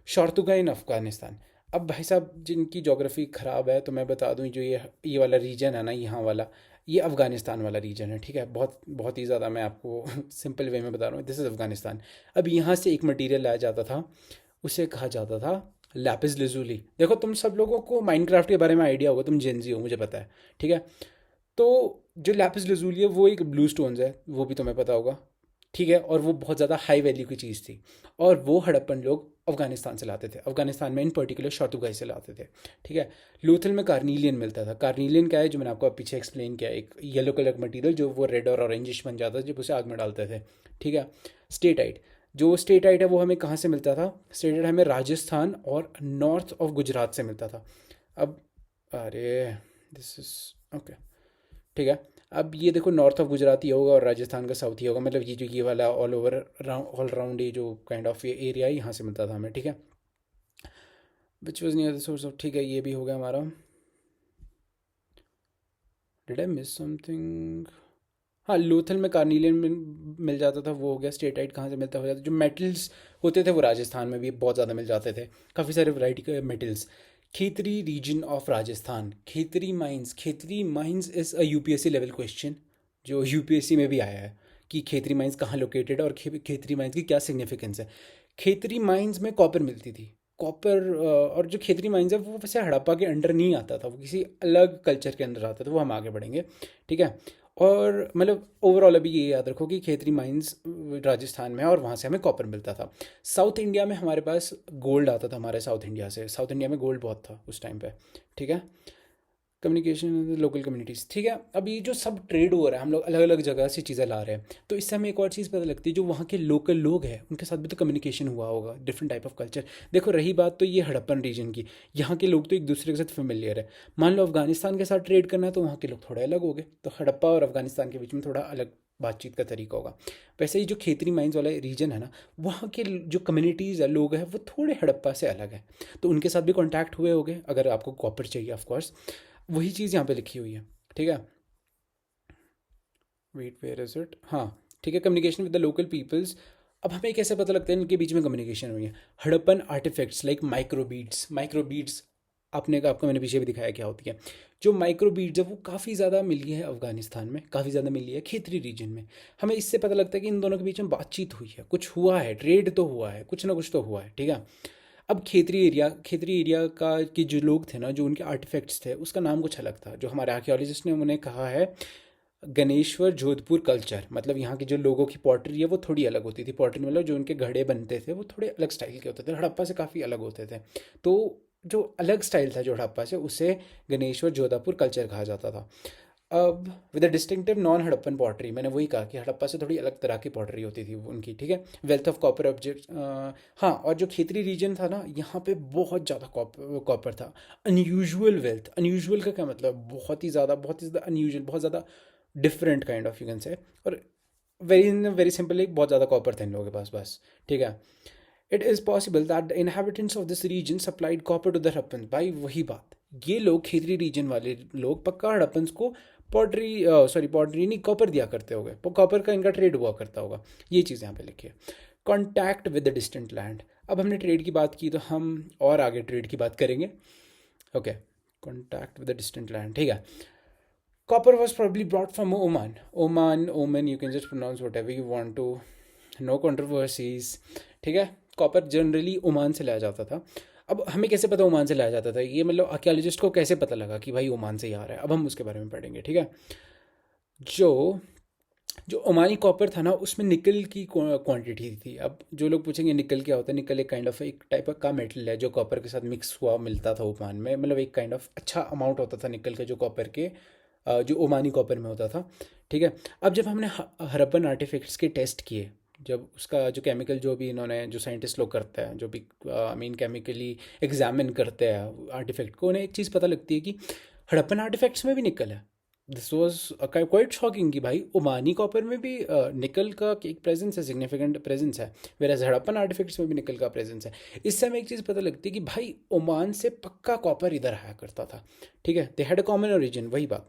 शॉर्तुगा इन अफगानिस्तान, अब भाई साहब जिनकी जोग्राफी ख़राब है तो मैं बता दूं, जो ये वाला रीजन है ना, यहाँ वाला, ये अफ़गानिस्तान वाला रीजन है, ठीक है। बहुत बहुत ही ज़्यादा मैं आपको सिंपल वे में बता रहा हूँ, दिस इज़ अफ़गानिस्तान। अब यहाँ से एक मटेरियल लाया जाता था, उसे कहा जाता था लैपिस लजुली। देखो तुम सब लोगों को माइनक्राफ्ट के बारे में आइडिया होगा, तुम जेनजी हो मुझे पता है, ठीक है। तो जो लैपिस लजुली है वो एक ब्लू स्टोन्स है, वो भी तुम्हें पता होगा, ठीक है। और वो बहुत ज़्यादा हाई वैल्यू की चीज़ थी, और वो हड़प्पन लोग अफ़गानिस्तान से लाते थे, अफ़गानिस्तान में इन पर्टिकुलर शौतुगाई से लाते थे, ठीक है। लोथल में कार्नीलियन मिलता था। कार्नीलियन क्या है, जो मैंने आपको पीछे एक्सप्लेन किया, एक येलो कलर का मटीरियल जो वो रेड और ऑरेंजिश बन जाता था जब उसे आग में डालते थे, ठीक है। स्टेटाइट, जो स्टेटाइट है वो हमें कहाँ से मिलता था, स्टेटाइट हमें राजस्थान और नॉर्थ ऑफ गुजरात से मिलता था। अब अरे दिस इज ओके, ठीक है। अब ये देखो नॉर्थ ऑफ गुजराती होगा और राजस्थान का साउथ ही होगा, मतलब ये जो ये वाला ऑल ओवर ऑल राउंड ये जो काइंड ऑफ ये एरिया है यहाँ से मिलता था हमें, ठीक है। Which was near the source of, ठीक है ये भी हो गया हमारा। डिड आई मिस समथिंग, हाँ लोथल में कार्नीलियन मिल जाता था, वो हो गया। स्टेटाइट कहाँ से मिलता हो जाता, जो मेटल्स होते थे वो राजस्थान में भी बहुत ज़्यादा मिल जाते थे, काफ़ी सारे वैरायटी के metals. Khetri region of Rajasthan, Khetri mines, Khetri mines is a UPSC level question, जो यूपीएससी में भी आया है कि खेतरी माइंस कहाँ लोकेटेड है और खेतरी माइंस की क्या सिग्निफिकेंस है। खेतरी माइंस में कॉपर मिलती थी, कॉपर। और जो खेतरी माइंस है वो वैसे हड़प्पा के अंडर नहीं आता था, वो किसी अलग कल्चर के अंदर आता था, वो हम आगे बढ़ेंगे, ठीक है। और मतलब ओवरऑल अभी ये याद रखो कि खेतरी माइंस राजस्थान में है और वहाँ से हमें कॉपर मिलता था। साउथ इंडिया में हमारे पास गोल्ड आता था, हमारे साउथ इंडिया से, साउथ इंडिया में गोल्ड बहुत था उस टाइम पे, ठीक है। कम्युनिकेशन लोकल कम्युनिटीज़, ठीक है। अब ये जो सब ट्रेड हो रहा है, हम लोग अलग अलग जगह से चीज़ें ला रहे हैं, तो इससे हमें एक और चीज़ पता लगती है, जो वहाँ के लोकल लोग हैं उनके साथ भी तो कम्युनिकेशन हुआ होगा, डिफरेंट टाइप ऑफ कल्चर। देखो रही बात तो ये हड़प्पन रीजन की, यहाँ के लोग तो एक दूसरे के साथ फेमिलियर है। मान लो अफगानिस्तान के साथ ट्रेड करना है तो वहाँ के लोग थोड़े अलग हो गए, तो हड़प्पा और अफगानिस्तान के बीच में थोड़ा अलग बातचीत का तरीका होगा। वैसे ही जो खेतरी माइंस वाला रीजन है ना, वहाँ के जो कम्युनिटीज़ है, लोग हैं, वो थोड़े हड़प्पा से अलग है, तो उनके साथ भी कॉन्टैक्ट हुए होंगे अगर आपको कॉपर चाहिए ऑफकोर्स। वही चीज़ यहाँ पे लिखी हुई है, ठीक है। वेट वेयर इज इट, हाँ ठीक है, communication with the local peoples. अब हमें कैसे पता लगता है इनके बीच में कम्युनिकेशन हुई है, Harappan artifacts like microbeads, microbeads आपको मैंने पीछे भी दिखाया क्या होती है। जो माइक्रो बीड्स है वो काफ़ी ज़्यादा मिली है अफगानिस्तान में, काफ़ी ज़्यादा मिली है खेतरी रीजन में। हमें इससे पता लगता है कि इन दोनों के बीच में बातचीत हुई है, कुछ हुआ है, ट्रेड तो हुआ है, कुछ ना कुछ तो हुआ है, ठीक है। अब खेतरी एरिया का के जो लोग थे ना, जो उनके आर्टिफैक्ट्स थे, उसका नाम कुछ अलग था। जो हमारे आर्कियोलॉजिस्ट ने उन्हें कहा है गणेश्वर जोधपुर कल्चर। मतलब यहाँ के जो लोगों की पॉटरी है वो थोड़ी अलग होती थी। पॉटरी मतलब जो उनके घड़े बनते थे वो थोड़े अलग स्टाइल के होते थे, हड़प्पा से काफ़ी अलग होते थे। तो जो अलग स्टाइल था जो हड़प्पा से, उसे गणेश्वर जोधापुर कल्चर कहा जाता था। अब with a distinctive non Harappan pottery, मैंने वही कहा कि हड़प्पा से थोड़ी अलग तरह की पॉटरी होती थी वो उनकी, ठीक है। वेल्थ ऑफ कॉपर ऑब्जेक्ट, हाँ, और जो खेतरी रीजन था ना, यहाँ पे बहुत ज़्यादा कॉपर था। अनयूजुअल वेल्थ, अनयूजुअल का क्या मतलब, बहुत ही ज़्यादा अनयूजुअल, बहुत ज़्यादा different kind of you can से। और वेरी सिंपली बहुत ज़्यादा कॉपर थे इन लोगों के पास, बस, ठीक है। It is possible that the inhabitants of this region supplied copper to the Harappan. भाई वही बात, ये लोग खेतरी रीजन वाले लोग पक्का हड़प्पन्स को पॉटरी नहीं, कॉपर दिया करते होंगे, कॉपर का इनका ट्रेड हुआ करता होगा। ये चीज़ यहाँ पे लिखी है। Contact with the distant land. अब हमने ट्रेड की बात की तो हम और आगे ट्रेड की बात करेंगे। Okay, contact with the distant land, ठीक है। Copper was probably brought from Oman, you can just pronounce whatever you want to, no controversies, ठीक है। कॉपर जनरली ओमान से लाया जाता था। अब हमें कैसे पता ओमान से लाया जाता था ये, मतलब आर्कियोलॉजिस्ट को कैसे पता लगा कि भाई ओमान से ही आ रहा है, अब हम उसके बारे में पढ़ेंगे, ठीक है। जो जो ओमानी कॉपर था ना, उसमें निकल की क्वांटिटी थी। अब जो लोग पूछेंगे निकल क्या होता है, निकल एक काइंड ऑफ एक टाइप का मेटल है जो कॉपर के साथ मिक्स हुआ मिलता था ओमान में। मतलब एक काइंड ऑफ अच्छा अमाउंट होता था निकल के जो कॉपर के, जो ओमानी कॉपर में होता था, ठीक है। अब जब हमने हड़प्पन आर्टिफैक्ट्स के टेस्ट किए, जब उसका जो केमिकल, जो भी इन्होंने, जो साइंटिस्ट लोग करते हैं, जो भी आई मीन केमिकली एग्जामिन करते हैं आर्टिफैक्ट को, उन्हें एक चीज़ पता लगती है कि हड़प्पन आर्टिफैक्ट्स में भी निकल है। दिस वॉज क्वाइट शॉकिंग कि भाई ओमानी कॉपर में भी निकल का एक प्रेजेंस है, सिग्निफिकेंट प्रेजेंस है, वेराज हड़प्पन आर्टिफैक्ट्स में भी निकल का प्रेजेंस है। इससे हमें एक चीज़ पता लगती है कि भाई ओमान से पक्का कॉपर इधर आया करता था, ठीक है। They had a common origin, वही बात।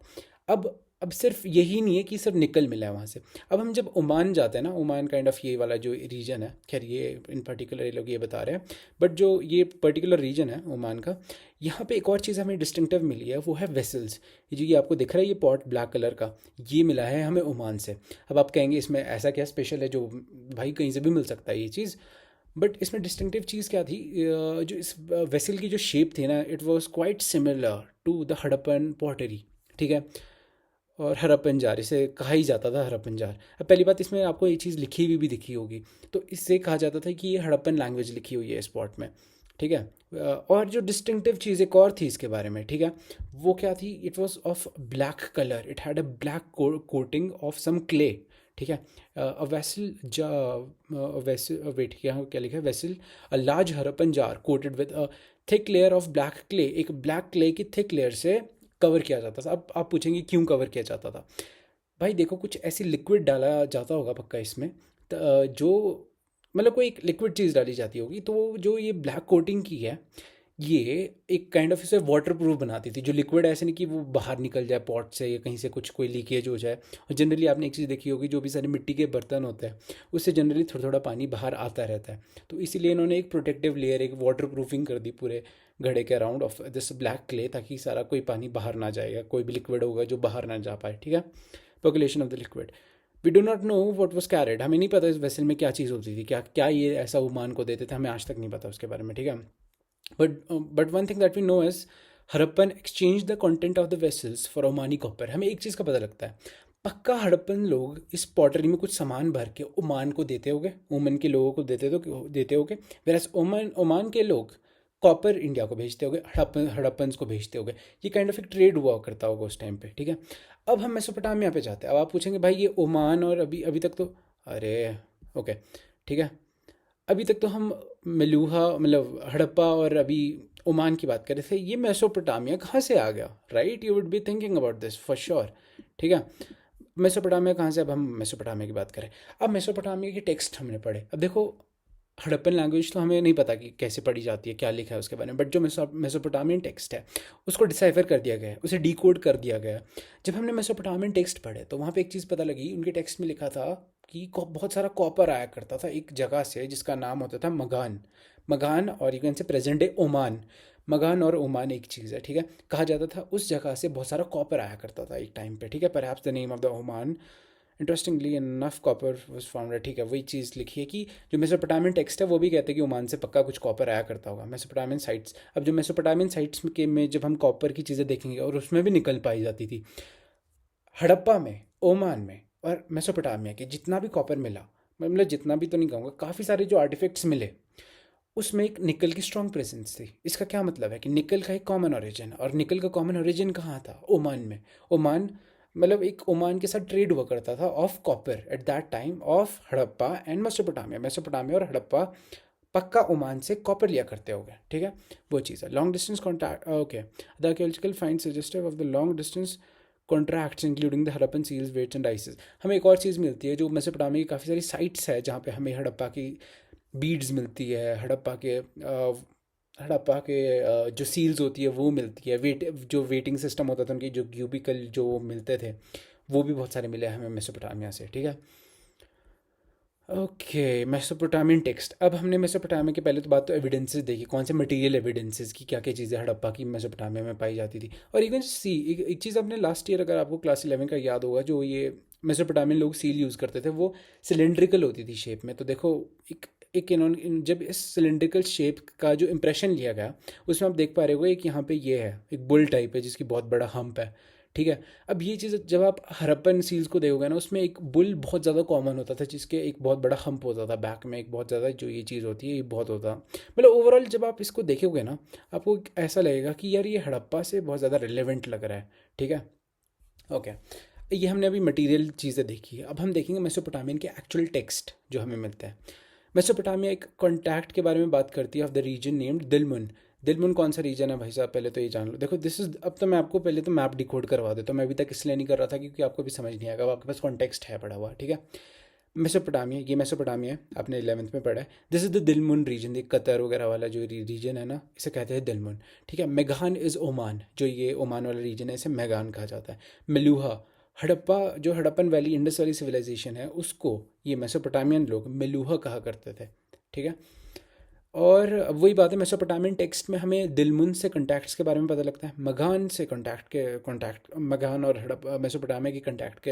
अब सिर्फ यही नहीं है कि सिर्फ निकल मिला है वहाँ से। अब हम जब ओमान जाते हैं ना, ओमान काइंड ऑफ ये वाला जो रीजन है, खैर ये इन पर्टिकुलर ये लोग ये बता रहे हैं, बट जो ये पर्टिकुलर रीजन है ओमान का, यहाँ पे एक और चीज़ हमें डिस्टिंक्टिव मिली है, वो है वेसल्स। ये जो ये आपको दिख रहा है ये पॉट ब्लैक कलर का, ये मिला है हमें ओमान से। अब आप कहेंगे इसमें ऐसा क्या स्पेशल है जो भाई कहीं से भी मिल सकता है ये चीज़, बट इसमें डिस्टिंक्टिव चीज़ क्या थी, जो इस वेसल की जो शेप थी ना, it was quite similar to the Harappan pottery, ठीक है। और हरप्पन जार इसे कहा ही जाता था, हरप्पन जार। अब पहली बात, इसमें आपको ये चीज़ लिखी हुई भी दिखी होगी, तो इससे कहा जाता था कि ये हड़प्पन लैंग्वेज लिखी हुई है स्पॉट में, ठीक है। और जो डिस्टिंक्टिव चीज़ एक और थी इसके बारे में, ठीक है, वो क्या थी, it was of black colour, it had a black coating of some clay, ठीक है। अ वेसल जा वेसल वेट, यहाँ क्या लिखा है, vessel a large Harappan jar coated with a thick layer of black clay. एक ब्लैक क्ले की thick layer से कवर किया जाता था। अब आप पूछेंगे क्यों कवर किया जाता था। भाई देखो, कुछ ऐसी लिक्विड डाला जाता होगा पक्का इसमें, जो मतलब कोई एक लिक्विड चीज़ डाली जाती होगी, तो वो जो ये ब्लैक कोटिंग की है, ये एक काइंड ऑफ इसे वाटर प्रूफ बनाती थी। जो लिक्विड ऐसे नहीं कि वो बाहर निकल जाए पॉट से या कहीं से कुछ कोई लीकेज हो जाए। और जनरली आपने एक चीज़ देखी होगी, जो भी सारे मिट्टी के बर्तन होते हैं उससे जनरली थोड़ा थोड़ा पानी बाहर आता रहता है। तो इसीलिए इन्होंने एक प्रोटेक्टिव लेयर, एक वाटर प्रूफिंग कर दी पूरे घड़े के around of this black clay, ताकि सारा कोई पानी बाहर ना जाएगा, कोई भी लिक्विड होगा जो बाहर ना जा पाए, ठीक है। Percolation of the liquid. We do not know what was carried. हमें नहीं पता इस वेसल में क्या चीज़ होती थी, क्या क्या ये ऐसा ओमान को देते थे, हमें आज तक नहीं पता उसके बारे में, ठीक है। But one thing that we know is Harappan exchange the content of the vessels for Omani copper. हमें एक चीज़ का पता लगता है, पक्का हड़प्पन लोग इस पॉटरी में कुछ सामान भर के ओमान को देते होंगे, ओमान के लोगों को देते होंगे, वेरस ओमान के लोग कॉपर इंडिया को भेजते होंगे, हड़प्पन्स को भेजते होंगे। ये काइंड ऑफ एक ट्रेड हुआ करता होगा उस टाइम पे, ठीक है। अब हम मेसोपोटामिया पे जाते हैं। अब आप पूछेंगे भाई ये ओमान और अभी अभी तक तो, अरे ओके, ठीक है, अभी तक तो हम मेलूहा मतलब हड़प्पा और अभी ओमान की बात कर रहे थे। ये मेसोपोटामिया कहाँ से आ गया, right, you would be thinking about this for sure, ठीक है। मेसोपोटामिया कहाँ से, अब हम मेसोपोटामिया की बात करें। अब मेसोपोटामिया के टेक्स्ट हमने पढ़े। अब देखो, हड़प्पन लैंग्वेज तो हमें नहीं पता कि कैसे पढ़ी जाती है, क्या लिखा है उसके बारे में, बट जो मेसोपोटामियन टेक्स्ट है उसको डिसाइफर कर दिया गया है, उसे डिकोड कर दिया गया है। जब हमने मेसोपोटामियन टेक्स्ट पढ़े तो वहाँ पे एक चीज़ पता लगी, उनके टेक्स्ट में लिखा था कि बहुत सारा कॉपर आया करता था एक जगह से जिसका नाम होता था मगान। मगान और you can say present day Oman. Magan और ओमान एक चीज़ है, ठीक है। कहा जाता था उस जगह से बहुत सारा कॉपर आया करता था एक टाइम पे, ठीक है। Perhaps the name of the Oman, interestingly enough copper was found, ठीक है। वही चीज़ लिखी है कि जो मेसोपोटामियन टेक्स्ट है वो भी कहते हैं कि ओमान से पक्का कुछ कॉपर आया करता होगा, मेसोपोटामियन साइट्स। अब जो मेसोपोटामियन साइट्स के में जब हम कॉपर की चीज़ें देखेंगे और उसमें भी निकल पाई जाती थी, हड़प्पा में, ओमान में और मेसोपोटामिया के जितना भी कॉपर मिला, मतलब जितना भी तो नहीं कहूँगा, काफ़ी सारे जो आर्टिफैक्ट्स मिले उसमें एक निकल की स्ट्रॉन्ग प्रेजेंस थी। इसका क्या मतलब है कि निकल का एक कॉमन ओरिजिन, और निकल का कॉमन ओरिजिन कहाँ था? ओमान में। ओमान मतलब एक ओमान के साथ ट्रेड हुआ करता था of copper at that time of Harappa and Mesopotamia. Mesopotamia और हड़प्पा पक्का ओमान से कॉपर लिया करते हो गए, ठीक है। वो चीज़ है long distance contact. Okay, the archaeological find suggestive of the long distance contracts including the Harappan seals, weights and dices. हमें एक और चीज़ मिलती है जो मेसोपोटामिया की काफ़ी सारी साइट्स है जहाँ पे हमें हड़प्पा की बीड्स मिलती है, हड़प्पा के जो सील्स होती है वो मिलती है, वेट जो वेटिंग सिस्टम होता था उनकी, जो क्यूबिकल जो मिलते थे वो भी बहुत सारे मिले हमें मेसोपोटामिया से, ठीक है। Okay, Mesopotamian text. अब हमने मेसोपोटामिया के पहले तो बात तो एविडेंसेस देखी, कौन से मटेरियल एविडेंसेस की क्या क्या चीज़ें हड़प्पा की मेसोपोटामिया में पाई जाती थी। और इवन सी एक चीज़ आपने लास्ट ईयर अगर आपको क्लास 11 का याद होगा, जो ये मेसोपोटामियन लोग सील यूज़ करते थे वो सिलेंड्रिकल होती थी शेप में। तो देखो एक एक इन्होंने जब इस सिलेंड्रिकल शेप का जो इंप्रेशन लिया गया उसमें आप देख पा रहे हो एक यहाँ पे ये है, एक बुल टाइप है जिसकी बहुत बड़ा हम्प है, ठीक है। अब ये चीज़ जब आप हड़प्पन सील्स को देखोगे ना, उसमें एक बुल बहुत ज़्यादा कॉमन होता था जिसके एक बहुत बड़ा हम्प होता था बैक में, एक बहुत ज़्यादा जो ये चीज़ होती है ये बहुत होता। मतलब ओवरऑल जब आप इसको देखोगे ना, आपको ऐसा लगेगा कि यार ये हड़प्पा से बहुत ज़्यादा रिलेवेंट लग रहा है, ठीक है। ओके, ये हमने अभी मटेरियल चीज़ें देखी है। अब हम देखेंगे मेसोपोटामियन के एक्चुअल टेक्स्ट जो हमें मिलते हैं। मेसोपोटामिया एक कॉन्टैक्ट के बारे में बात करती है of the region named Dilmun. Dilmun कौन सा रीजन है भाई साहब, पहले तो ये जान लो। देखो दिस इज, अब तो मैं आपको पहले तो मैप डिकोड करवा देता हूँ। मैं अभी तक इसलिए नहीं कर रहा था क्योंकि आपको भी समझ नहीं आएगा, अब आपके पास कॉन्टेक्स्ट है पड़ा हुआ, ठीक है। मेसोपोटामिया, ये मेसोपोटामिया है, आपने 11th में पढ़ा है। This is the Dilmun region, ये कतर वगैरह वाला जो रीजन है ना, इसे कहते हैं दिलमुन, ठीक है। मेघान इज़ ओमान, जो ये ओमान वाला रीजन है इसे मेघान कहा जाता है। मेलूहा, हड़प्पा जो Harappan valley Indus valley civilisation है उसको ये मेसोपोटामियन लोग मेलूहा कहा करते थे, ठीक है। और अब वही बात है, मेसोपोटामियन टेक्स्ट में हमें दिलमुन से कॉन्टैक्ट्स के बारे में पता लगता है, मगान से कॉन्टैक्ट मगान और मेसोपोटामिया की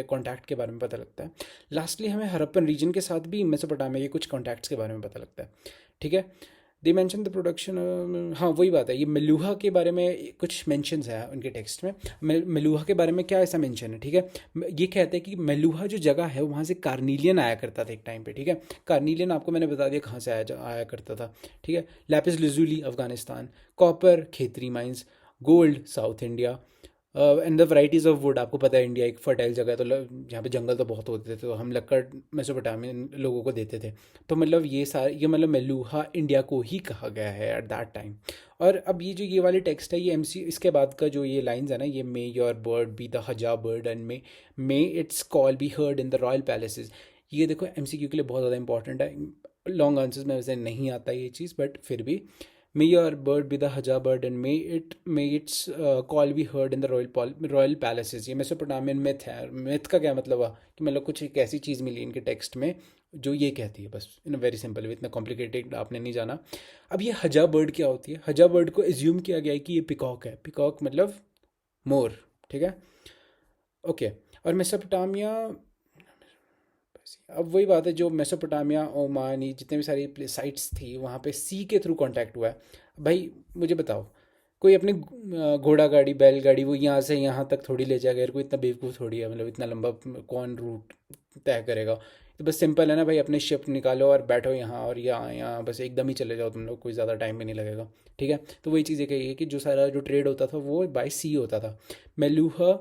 कॉन्टैक्ट के बारे में पता लगता है। लास्टली हमें हड़प्पन रीजन के साथ भी मेसोपोटामिया के कुछ कॉन्टैक्ट्स के बारे में पता लगता है, ठीक है। दे मेंशन द प्रोडक्शन, हाँ वही बात है, ये मेलूहा के बारे में कुछ मेंशंस है उनके टेक्स्ट में। मेलूहा के बारे में क्या ऐसा मेंशन है, ठीक है। ये कहते हैं कि मेलूहा जो जगह है वहाँ से कार्नीलियन आया करता था एक टाइम पे, ठीक है। कार्नीलियन आपको मैंने बता दिया कहाँ से आया करता था, ठीक है। Lapis lazuli Afghanistan, copper Khetri mines, gold south India, and the varieties of would, आपको पता है इंडिया एक फर्टाइल जगह है तो यहाँ पे जंगल तो बहुत होते थे तो हम लक्कड़ मेसोपोटामियन लोगों को देते थे। तो मतलब ये सारे ये मतलब मेलूहा इंडिया को ही कहा गया है एट दैट टाइम। और अब ये जो ये वाली टेक्स्ट है ये एमसी, इसके बाद का जो ये लाइंस है ना, ये may your bird be the haja bird and may its call be heard in the royal palaces. ये देखो एमसीक्यू के लिए बहुत ज़्यादा इंपॉर्टेंट है। लॉन्ग आंसर्स में वैसे नहीं आता ये चीज़, बट फिर भी, may your bird be the haja bird and may its call be heard in the royal palaces. ये मेसोपोटामियन मिथ है। मिथ का क्या मतलब है कि मतलब कुछ एक ऐसी चीज़ मिली इनके टेक्स्ट में जो ये कहती है, बस इन वेरी सिंपल वे, इतना कॉम्प्लिकेटेड आपने नहीं जाना। अब ये हजा बर्ड क्या होती है? हजा बर्ड को एज्यूम किया गया है कि ये पिकॉक है, पिकॉक मतलब मोर, ठीक है। ओके, और मेसोपोटामिया, अब वही बात है, जो मेसोपोटामिया ओमान ये जितने भी सारी साइट्स थी वहाँ पे सी के थ्रू कांटेक्ट हुआ है। भाई मुझे बताओ, कोई अपने घोड़ा गाड़ी बैलगाड़ी वो यहाँ से यहाँ तक थोड़ी ले जाएगा यार, कोई इतना बेवकूफ़ थोड़ी है, मतलब इतना लंबा कौन रूट तय करेगा। तो बस सिंपल है ना भाई, अपने शिप निकालो और बैठो यहाँ, और यहाँ यहाँ बस एकदम ही चले जाओ तुम लोग, कोई ज़्यादा टाइम भी नहीं लगेगा, ठीक है। तो वही चीज़ें कही है कि जो सारा जो ट्रेड होता था वो बाय सी होता था। मेलूहा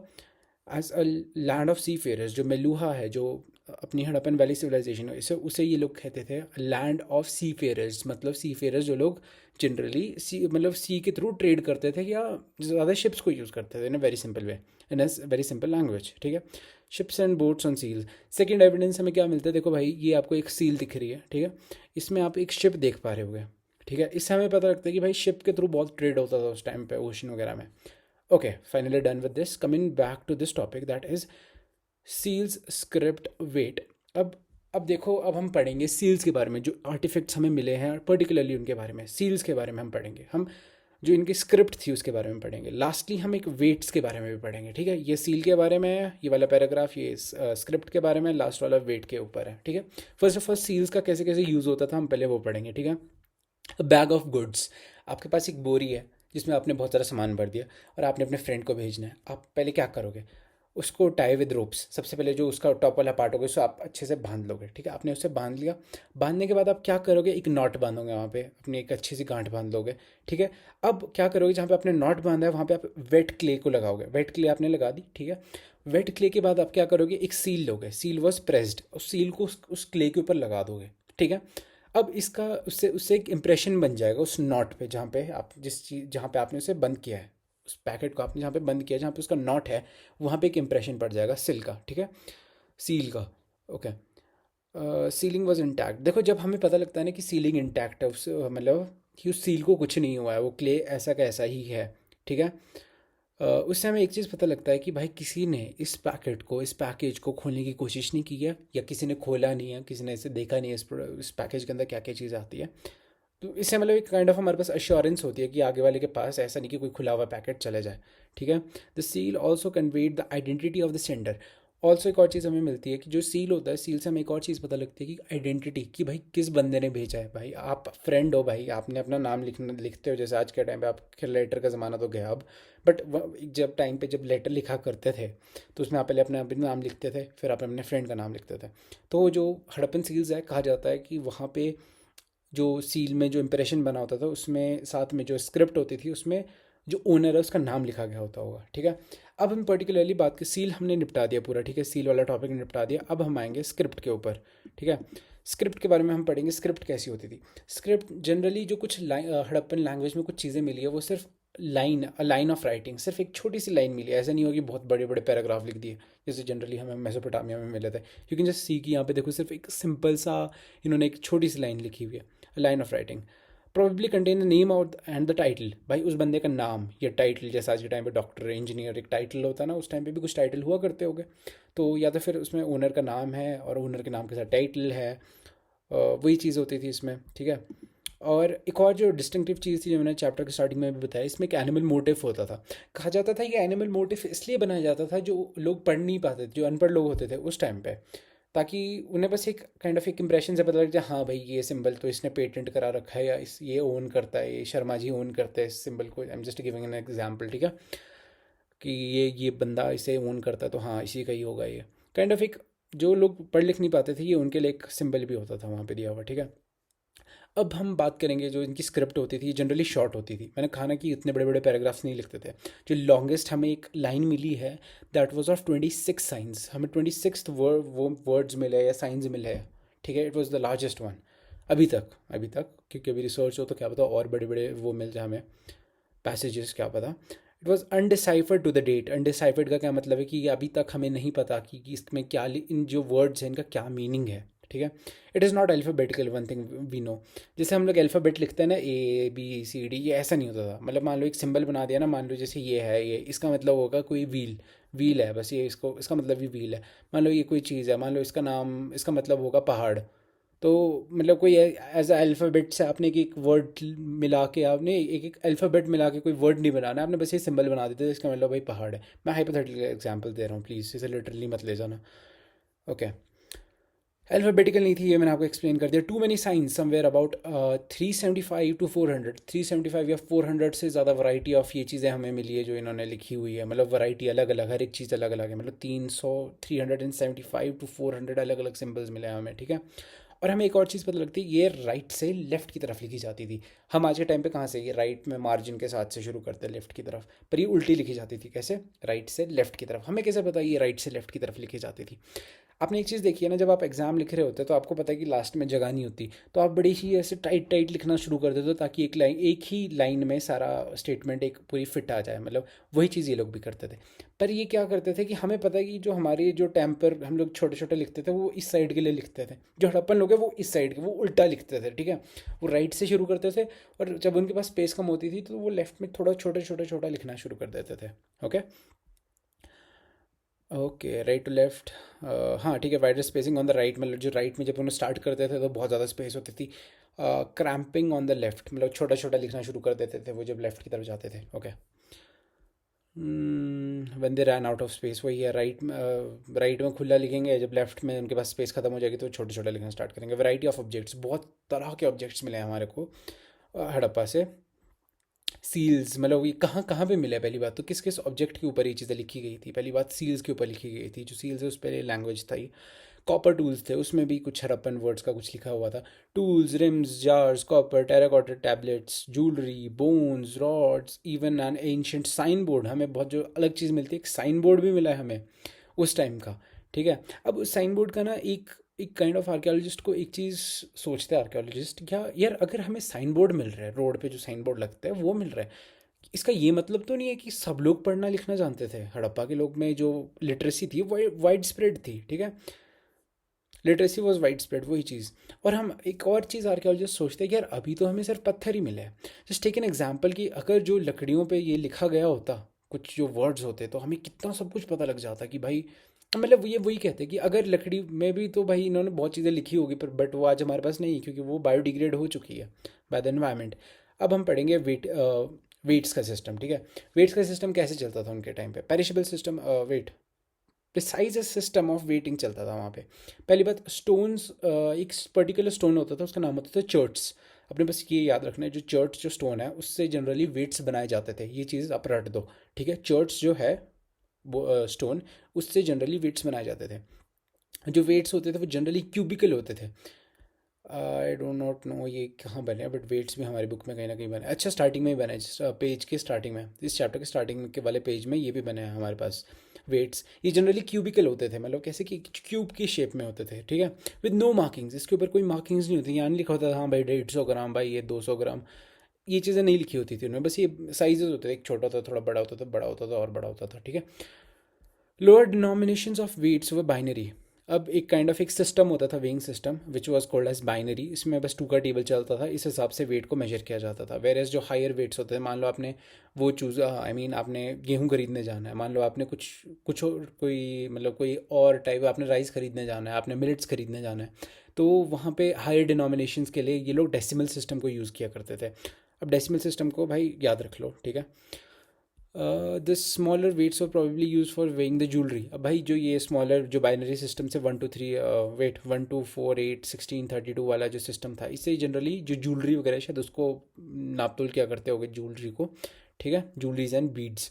एज अ लैंड ऑफ सी फेयरर्स, जो मेलूहा है जो अपनी हड़प्पन वैली सिविलाइजेशन है, इसे उसे ये लोग कहते थे लैंड ऑफ सी फेयरर्स। मतलब सी फेयरर्स जो लोग जनरली सी मतलब सी के थ्रू ट्रेड करते थे या ज़्यादा शिप्स को यूज़ करते थे in a very simple way, in a very simple language, ठीक है। Ships and boats on seals. Second evidence हमें क्या मिलता है? देखो भाई ये आपको एक सील दिख रही है, ठीक है। इसमें आप एक शिप देख पा रहे होगे, ठीक है। इससे हमें पता लगता है कि भाई शिप के थ्रू बहुत ट्रेड होता था उस टाइम पे ओशन वगैरह में। Okay, finally done with this, coming back to this topic that is seals script weight. अब देखो, अब हम पढ़ेंगे सील्स के बारे में, जो आर्टिफैक्ट्स हमें मिले हैं पर्टिकुलरली उनके बारे में, सील्स के बारे में हम पढ़ेंगे। हम जो इनकी स्क्रिप्ट थी उसके बारे में पढ़ेंगे। लास्टली हम एक वेट्स के बारे में भी पढ़ेंगे, ठीक है। ये सील के बारे में है, ये वाला पैराग्राफ, ये स्क्रिप्ट के बारे में, लास्ट वाला वेट के ऊपर है, ठीक है। फर्स्ट ऑफ ऑल सील्स का कैसे कैसे यूज़ होता था हम पहले वो पढ़ेंगे, ठीक है। बैग ऑफ गुड्स, आपके पास एक बोरी है जिसमें आपने बहुत सारा सामान भर दिया और आपने अपने फ्रेंड को भेजना है। आप पहले क्या करोगे, उसको टाई विद रोप्स, सबसे पहले जो उसका टॉप वाला पार्ट होगा उसको आप अच्छे से बांध लोगे, ठीक है। आपने उसे बांध लिया, बांधने के बाद आप क्या करोगे, एक नॉट बांधोगे वहाँ पे, अपनी एक अच्छी सी गांठ बांध लोगे, ठीक है। अब क्या करोगे, जहाँ पे आपने नॉट बांधा है वहाँ पे आप वेट क्ले को लगाओगे, वेट क्ले आपने लगा दी, ठीक है। वेट क्ले के बाद आप क्या करोगे, एक सील लोगे, सील वॉज प्रेस्ड, उस सील को उस क्ले के ऊपर लगा दोगे, ठीक है। अब इसका उससे उससे एक इम्प्रेशन बन जाएगा उस नॉट पे, जहाँ पे आप जिस चीज़ जहाँ पे आपने उसे बंद किया है, उस पैकेट को आपने जहाँ पे बंद किया है, जहाँ पे उसका नॉट है, वहाँ पे एक इम्प्रेशन पड़ जाएगा सिल का, ठीक है, सील का। Okay, ceiling was intact. देखो जब हमें पता लगता है ना कि सीलिंग इंटैक्ट है, उस मतलब कि उस सील को कुछ नहीं हुआ है, वो क्ले ऐसा का ऐसा ही है, ठीक है। उससे हमें एक चीज़ पता लगता है कि भाई किसी ने इस पैकेट को, इस पैकेज को खोलने की कोशिश नहीं की है, या किसी ने खोला नहीं है, किसी ने इसे देखा नहीं है, इस पैकेज के अंदर क्या क्या चीज़ आती है। तो इससे मतलब एक काइंड ऑफ हमारे पास अश्योरेंस होती है कि आगे वाले के पास ऐसा नहीं कि कोई खुला हुआ पैकेट चले जाए, ठीक है। The seal also conveyed the identity of the sender. Also एक और चीज़ हमें मिलती है कि जो सील होता है, सील से हमें एक और चीज़ पता लगती है कि आइडेंटिटी, कि भाई किस बंदे ने भेजा है। भाई आप फ्रेंड हो, भाई आपने अपना नाम लिखते हो, जैसे आज के टाइम पे आप लेटर का ज़माना तो गया अब, बट जब टाइम पे जब लेटर लिखा करते थे तो उसमें आप पहले अपना अपना नाम लिखते थे, फिर आप अपने फ्रेंड का नाम लिखते थे। तो जो हड़प्पन सील्स है, कहा जाता है कि वहाँ पे जो सील में जो इम्प्रेशन बना होता था उसमें साथ में जो स्क्रिप्ट होती थी उसमें जो ओनर है उसका नाम लिखा गया होता होगा, ठीक है। अब हम पर्टिकुलरली बात कर, सील हमने निपटा दिया पूरा, ठीक है, सील वाला टॉपिक निपटा दिया। अब हम आएंगे स्क्रिप्ट के ऊपर, ठीक है। स्क्रिप्ट के बारे में हम पढ़ेंगे, स्क्रिप्ट कैसी होती थी। स्क्रिप्ट जनरली जो कुछ हड़प्पन लैंग्वेज में कुछ चीज़ें मिली है वो सिर्फ लाइन ऑफ राइटिंग, सिर्फ एक छोटी सी लाइन मिली है, ऐसा नहीं होगी बहुत बड़े बड़े पैराग्राफ लिख दिए जैसे जनरली हमें मेसोपोटामिया में मिले थे। क्योंकि जैसे सी की यहाँ पे देखो सिर्फ एक सिंपल सा इन्होंने एक छोटी सी लाइन लिखी हुई है, line of writing. Probably contain the name और एंड द टाइटल, भाई उस बंदे का नाम या टाइटल, जैसे आज के टाइम पे डॉक्टर इंजीनियर एक टाइटल होता है ना, उस टाइम पे भी कुछ टाइटल हुआ करते होंगे। तो या तो फिर उसमें ओनर का नाम है और ओनर के नाम के साथ टाइटल है, वही चीज़ होती थी इसमें, ठीक है। और एक और जो डिस्टिंक्टिव चीज़ थी जो मैंने चैप्टर के स्टार्टिंग में भी बताया, इसमें एक एनिमल मोटिव होता था। कहा जाता था कि एनिमल मोटिव इसलिए बनाया जाता था जो लोग पढ़ नहीं पाते थे, जो अनपढ़ लोग होते थे उस टाइम पे, ताकि उन्हें बस एक काइंड ऑफ एक इंप्रेशन से पता लग जाए, हाँ भाई ये सिंबल तो इसने पेटेंट करा रखा है, या इस ये ओन करता है, ये शर्मा जी ओन करते हैं इस सिंबल को। I am just giving an example, ठीक है, कि ये बंदा इसे ओन करता है तो हाँ इसी का ही होगा ये। काइंड ऑफ एक, जो लोग पढ़ लिख नहीं पाते थे ये उनके लिए एक सिंबल भी होता था वहाँ पे दिया हुआ, ठीक है। अब हम बात करेंगे जो इनकी स्क्रिप्ट होती थी, जनरली शॉर्ट होती थी। मैंने कहा ना कि इतने बड़े बड़े पैराग्राफ्स नहीं लिखते थे। जो लॉन्गेस्ट हमें एक लाइन मिली है दैट वाज ऑफ 26 साइंस, हमें 26 वो वर्ड्स मिले या साइंस मिले हैं, ठीक है। It was the largest one अभी तक, क्योंकि अभी रिसर्च हो तो क्या पता और बड़े बड़े वो मिल जाए हमें, पैसेजेस, क्या पता। It was undeciphered to the date. Undeciphered का क्या मतलब है कि ये अभी तक हमें नहीं पता कि इसमें क्या, इन जो वर्ड्स हैं इनका क्या मीनिंग है, ठीक है। It is not alphabetical, one thing we know. जैसे हम लोग अल्फ़ाबेट लिखते हैं ना, ABCD, ये ऐसा नहीं होता था। मतलब मान लो एक सिंबल बना दिया ना, मान लो जैसे ये है, ये इसका मतलब होगा कोई व्हील, व्हील है बस, ये इसका मतलब भी व्हील है। मान लो ये कोई चीज़ है, मान लो इसका नाम, इसका मतलब होगा पहाड़। तो मतलब कोई एज अल्फ़ाबेट से आपने एक वर्ड मिला के, आपने एक एक अल्फ़ाबेट मिला के कोई वर्ड नहीं बनाना, आपने बस ये सिंबल बना देते थे, इसका मतलब भाई पहाड़ है। मैं हाइपोथेटिकल एग्जांपल दे रहा हूँ, प्लीज़ इसे लिटरली मत ले जाना, ओके। अल्फ़ाबेटिकल नहीं थी, ये मैंने आपको एक्सप्लेन कर दिया। Too many signs somewhere about 375 to 400, 375 या 400 से ज़्यादा वैरायटी ऑफ ये चीज़ें हमें मिली है जो इन्होंने लिखी हुई है। मतलब वैरायटी अलग अलग, हर एक चीज़ अलग अलग है। मतलब 375 टू 400 अलग अलग सिम्बल्स मिले हैं हमें, ठीक है। और हमें एक और चीज़ पता लगती है, ये राइट से लेफ़्ट की तरफ लिखी जाती थी। हम आज के टाइम पे कहाँ से, ये राइट में मार्जिन के साथ से शुरू करते हैं लेफ़्ट की तरफ, पर ये उल्टी लिखी जाती थी। कैसे, राइट से लेफ़्ट की तरफ। हमें कैसे पता ये राइट से लेफ़्ट की तरफ लिखी जाती थी। आपने एक चीज़ देखी है ना, जब आप एग्ज़ाम लिख रहे होते हैं तो आपको पता है कि लास्ट में जगह नहीं होती, तो आप बड़ी ही ऐसे टाइट टाइट लिखना शुरू कर देते हो ताकि एक ही लाइन में सारा स्टेटमेंट एक पूरी फिट आ जाए। मतलब वही चीज़ ये लोग भी करते थे। पर ये क्या करते थे कि हमें पता है कि जो हमारे जो टाइम पर हम लोग छोटे छोटे लिखते थे वो इस साइड के लिए लिखते थे, जो हड़प्पन लोग हैं वो इस साइड के, वो उल्टा लिखते थे, ठीक है। वो राइट से शुरू करते थे और जब उनके पास स्पेस कम होती थी तो वो लेफ्ट में थोड़ा छोटा छोटा छोटा लिखना शुरू कर देते थे, okay. Okay, right to left, हाँ ठीक है। Wider spacing on the right, मतलब जो राइट में जब उन्हें स्टार्ट करते थे तो बहुत ज़्यादा स्पेस होती थी, क्रैम्पिंग ऑन द लेफ्ट, मतलब छोटा छोटा लिखना शुरू कर देते थे वो जब लेफ्ट की तरफ जाते थे। Okay, when they ran out of space, वही है, राइट में खुला लिखेंगे, जब लेफ्ट में उनके पास स्पेस खत्म हो जाएगी तो छोटे छोटे लिखना स्टार्ट करेंगे। वैरायटी ऑफ ऑब्जेक्ट्स, बहुत तरह के ऑब्जेक्ट्स मिले हैं हमारे को हड़प्पा से। सील्स, मतलब ये कहाँ कहाँ पे मिला है, पहली बात तो किस किस ऑब्जेक्ट के ऊपर ये चीज़ें लिखी गई थी। पहली बात सील्स के ऊपर लिखी गई थी, जो सील्स है उस पर लैंग्वेज था ही। कॉपर टूल्स थे, उसमें भी कुछ हड़प्पन वर्ड्स का कुछ लिखा हुआ था। Tools, rims, jars, copper, terracotta tablets, jewellery, bones, rods, even an ancient sign board. हमें बहुत जो अलग चीज़ मिलती है, एक साइन बोर्ड भी मिला है हमें उस टाइम का। ठीक है, अब उस साइन बोर्ड का ना एक एक काइंड ऑफ आर्कियोलॉजिस्ट को एक चीज़ सोचते हैं आर्कियोलॉजिस्ट, क्या यार अगर हमें साइन बोर्ड मिल रहा है, रोड पे जो साइन बोर्ड लगता है वो मिल रहा है, इसका ये मतलब तो नहीं है कि सब लोग पढ़ना लिखना जानते थे। हड़प्पा के लोग में जो लिटरेसी थी वो वाइड स्प्रेड थी। ठीक है, लिटरेसी वॉज वाइड स्प्रेड, वही चीज़। और हम एक और चीज़ आर्कियोलॉजिस्ट सोचते हैं कि यार अभी तो हमें सिर्फ पत्थर ही मिले हैं। जस्ट टेक एन एग्जाम्पल कि अगर जो लकड़ियों पे ये लिखा गया होता, कुछ जो वर्ड्स होते, तो हमें कितना सब कुछ पता लग जाता कि भाई, मतलब ये वही कहते हैं कि अगर लकड़ी में भी तो भाई इन्होंने बहुत चीज़ें लिखी होगी, पर बट वो आज हमारे पास नहीं है क्योंकि वो बायोडिग्रेड हो चुकी है बाय द एनवायरमेंट। अब हम पढ़ेंगे वेट्स का सिस्टम। ठीक है, वेट्स का सिस्टम कैसे चलता था उनके टाइम पे, perishable system, weight, precise system of weighting चलता था वहाँ पे। पहली बात, स्टोन्स, एक पर्टिकुलर स्टोन होता था, उसका नाम होता था चर्ट्स। अपने बस ये याद रखना है, जो चर्च जो स्टोन है उससे जनरली वेट्स बनाए जाते थे, ये चीज़ आप रट दो। ठीक है, चर्च जो है वो स्टोन, उससे जनरली वेट्स बनाए जाते थे। जो वेट्स होते थे वो जनरली क्यूबिकल होते थे। आई डोंट नॉट नो ये कहाँ बने हैं, बट वेट्स भी हमारी बुक में कहीं ना कहीं बने। अच्छा, स्टार्टिंग में ही बने, पेज के स्टार्टिंग में, इस चैप्टर के स्टार्टिंग के वाले पेज में ये भी बने हैं हमारे पास वेट्स। ये जनरली क्यूबिकल होते थे, मतलब कैसे कि क्यूब की शेप में होते थे। ठीक है, विद नो मार्किंग्स, इसके ऊपर कोई मार्किंग्स नहीं होती। यहाँ नहीं लिखा होता था हाँ भाई 150 ग्राम, भाई ये 200 ग्राम, ये चीज़ें नहीं लिखी होती थी उनमें। बस ये साइजेस होते थे, एक छोटा होता था, थोड़ा बड़ा होता था, बड़ा होता था और बड़ा होता था। ठीक है, लोअर डिनोमिनेशंस ऑफ वेट्स व बाइनरी। अब एक काइंड ऑफ एक सिस्टम होता था, weighing system, which was called as binary. इसमें बस 2 का टेबल चलता था, इस हिसाब से वेट को मेजर किया जाता था। वेर एज जो हायर वेट्स होते थे, मान लो आपने वो चूज़, आई मीन आपने गेहूँ खरीदने जाना है, मान लो आपने कुछ कुछ और कोई, मतलब कोई और टाइप, आपने राइस खरीदने जाना है, आपने मिलेट्स खरीदने जाना है, तो वहाँ पे हायर डिनोमिनेशंस के लिए ये लोग डेसिमल सिस्टम को यूज़ किया करते थे। अब डेसिमल सिस्टम को भाई याद रख लो। ठीक है, this smaller weights are probably use for weighing the jewellery. अब भाई जो ये स्मॉलर, जो बाइनरी सिस्टम से 1 2 3 वेट 1 2 4 8 16 32 वाला जो सिस्टम था, इससे जनरली जो ज्वेलरी वगैरह शायद उसको नाप तोल क्या करते होगे, ज्वेलरी को। ठीक है, ज्वेलरीज एंड बीड्स।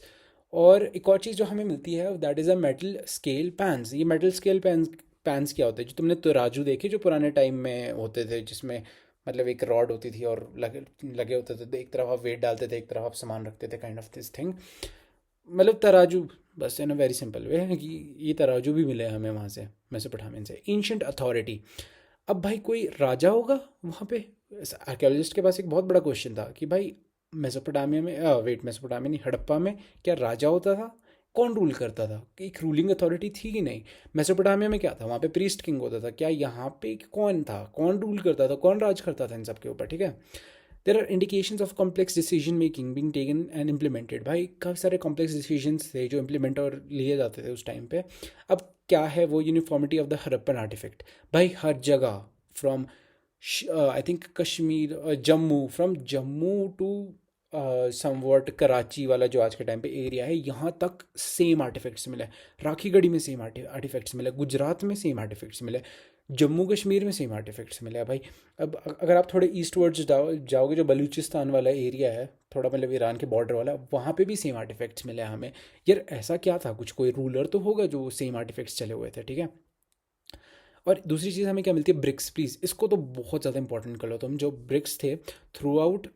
और एक और चीज़ जो हमें मिलती है that is a metal scale pans. ये मेटल स्केल पैंस, पैंस क्या होते हैं, जो तुमने तराजू देखे जो पुराने टाइम में होते थे, जिसमें मतलब एक रॉड होती थी और लगे लगे होते थे, तो एक तरफ आप वेट डालते थे, एक तरफ आप सामान रखते थे, काइंड ऑफ दिस थिंग, मतलब तराजू। बस इन अ वेरी सिंपल वे है कि ये तराजू भी मिले हमें वहाँ से, मेसोपोटामियन से। एंशियंट अथॉरिटी, अब भाई कोई राजा होगा वहाँ पे। आर्कियोलॉजिस्ट के पास एक बहुत बड़ा क्वेश्चन था कि भाई मेसोपोटामिया में, वेट मेसोपोटामिया नहीं, हड़प्पा में क्या राजा होता था, कौन रूल करता था, कि एक रूलिंग अथॉरिटी थी कि नहीं। मेसोपोटामिया में क्या था, वहाँ पे प्रीस्ट किंग होता था, क्या यहाँ पे कौन था, कौन रूल करता था, कौन राज करता था इन सब के ऊपर। ठीक है, there are indications of complex decision making being taken and implemented. भाई काफ़ी सारे कॉम्प्लेक्स डिसीजंस थे जो इम्प्लीमेंट और लिए जाते थे उस टाइम पे। अब क्या है वो uniformity of the Harappan artifact, भाई हर जगह, from I think Kashmir, Jammu, from Jammu to somewhat Karachi वाला जो आज के टाइम पे एरिया है, यहाँ तक सेम आर्टिफैक्ट्स मिले। राखी गढ़ी में सेम आर्टिफैक्ट्स मिले, गुजरात में सेम आर्टिफैक्ट्स मिले, जम्मू कश्मीर में सेम आर्टिफैक्ट्स मिले भाई। अब अगर आप थोड़े ईस्ट वर्ड्स जाओगे, जो बलूचिस्तान वाला एरिया है, थोड़ा मतलब ईरान के बॉर्डर वाला, वहाँ पे भी सेम आर्टिफैक्ट्स मिले हमें। यार ऐसा क्या था, कुछ कोई रूलर तो होगा जो सेम आर्टिफैक्ट्स चले हुए थे। ठीक है, और दूसरी चीज़ हमें क्या मिलती है, ब्रिक्स। प्लीज़ इसको तो बहुत ज़्यादा इंपॉर्टेंट कर लो तुम। जो ब्रिक्स थे through out,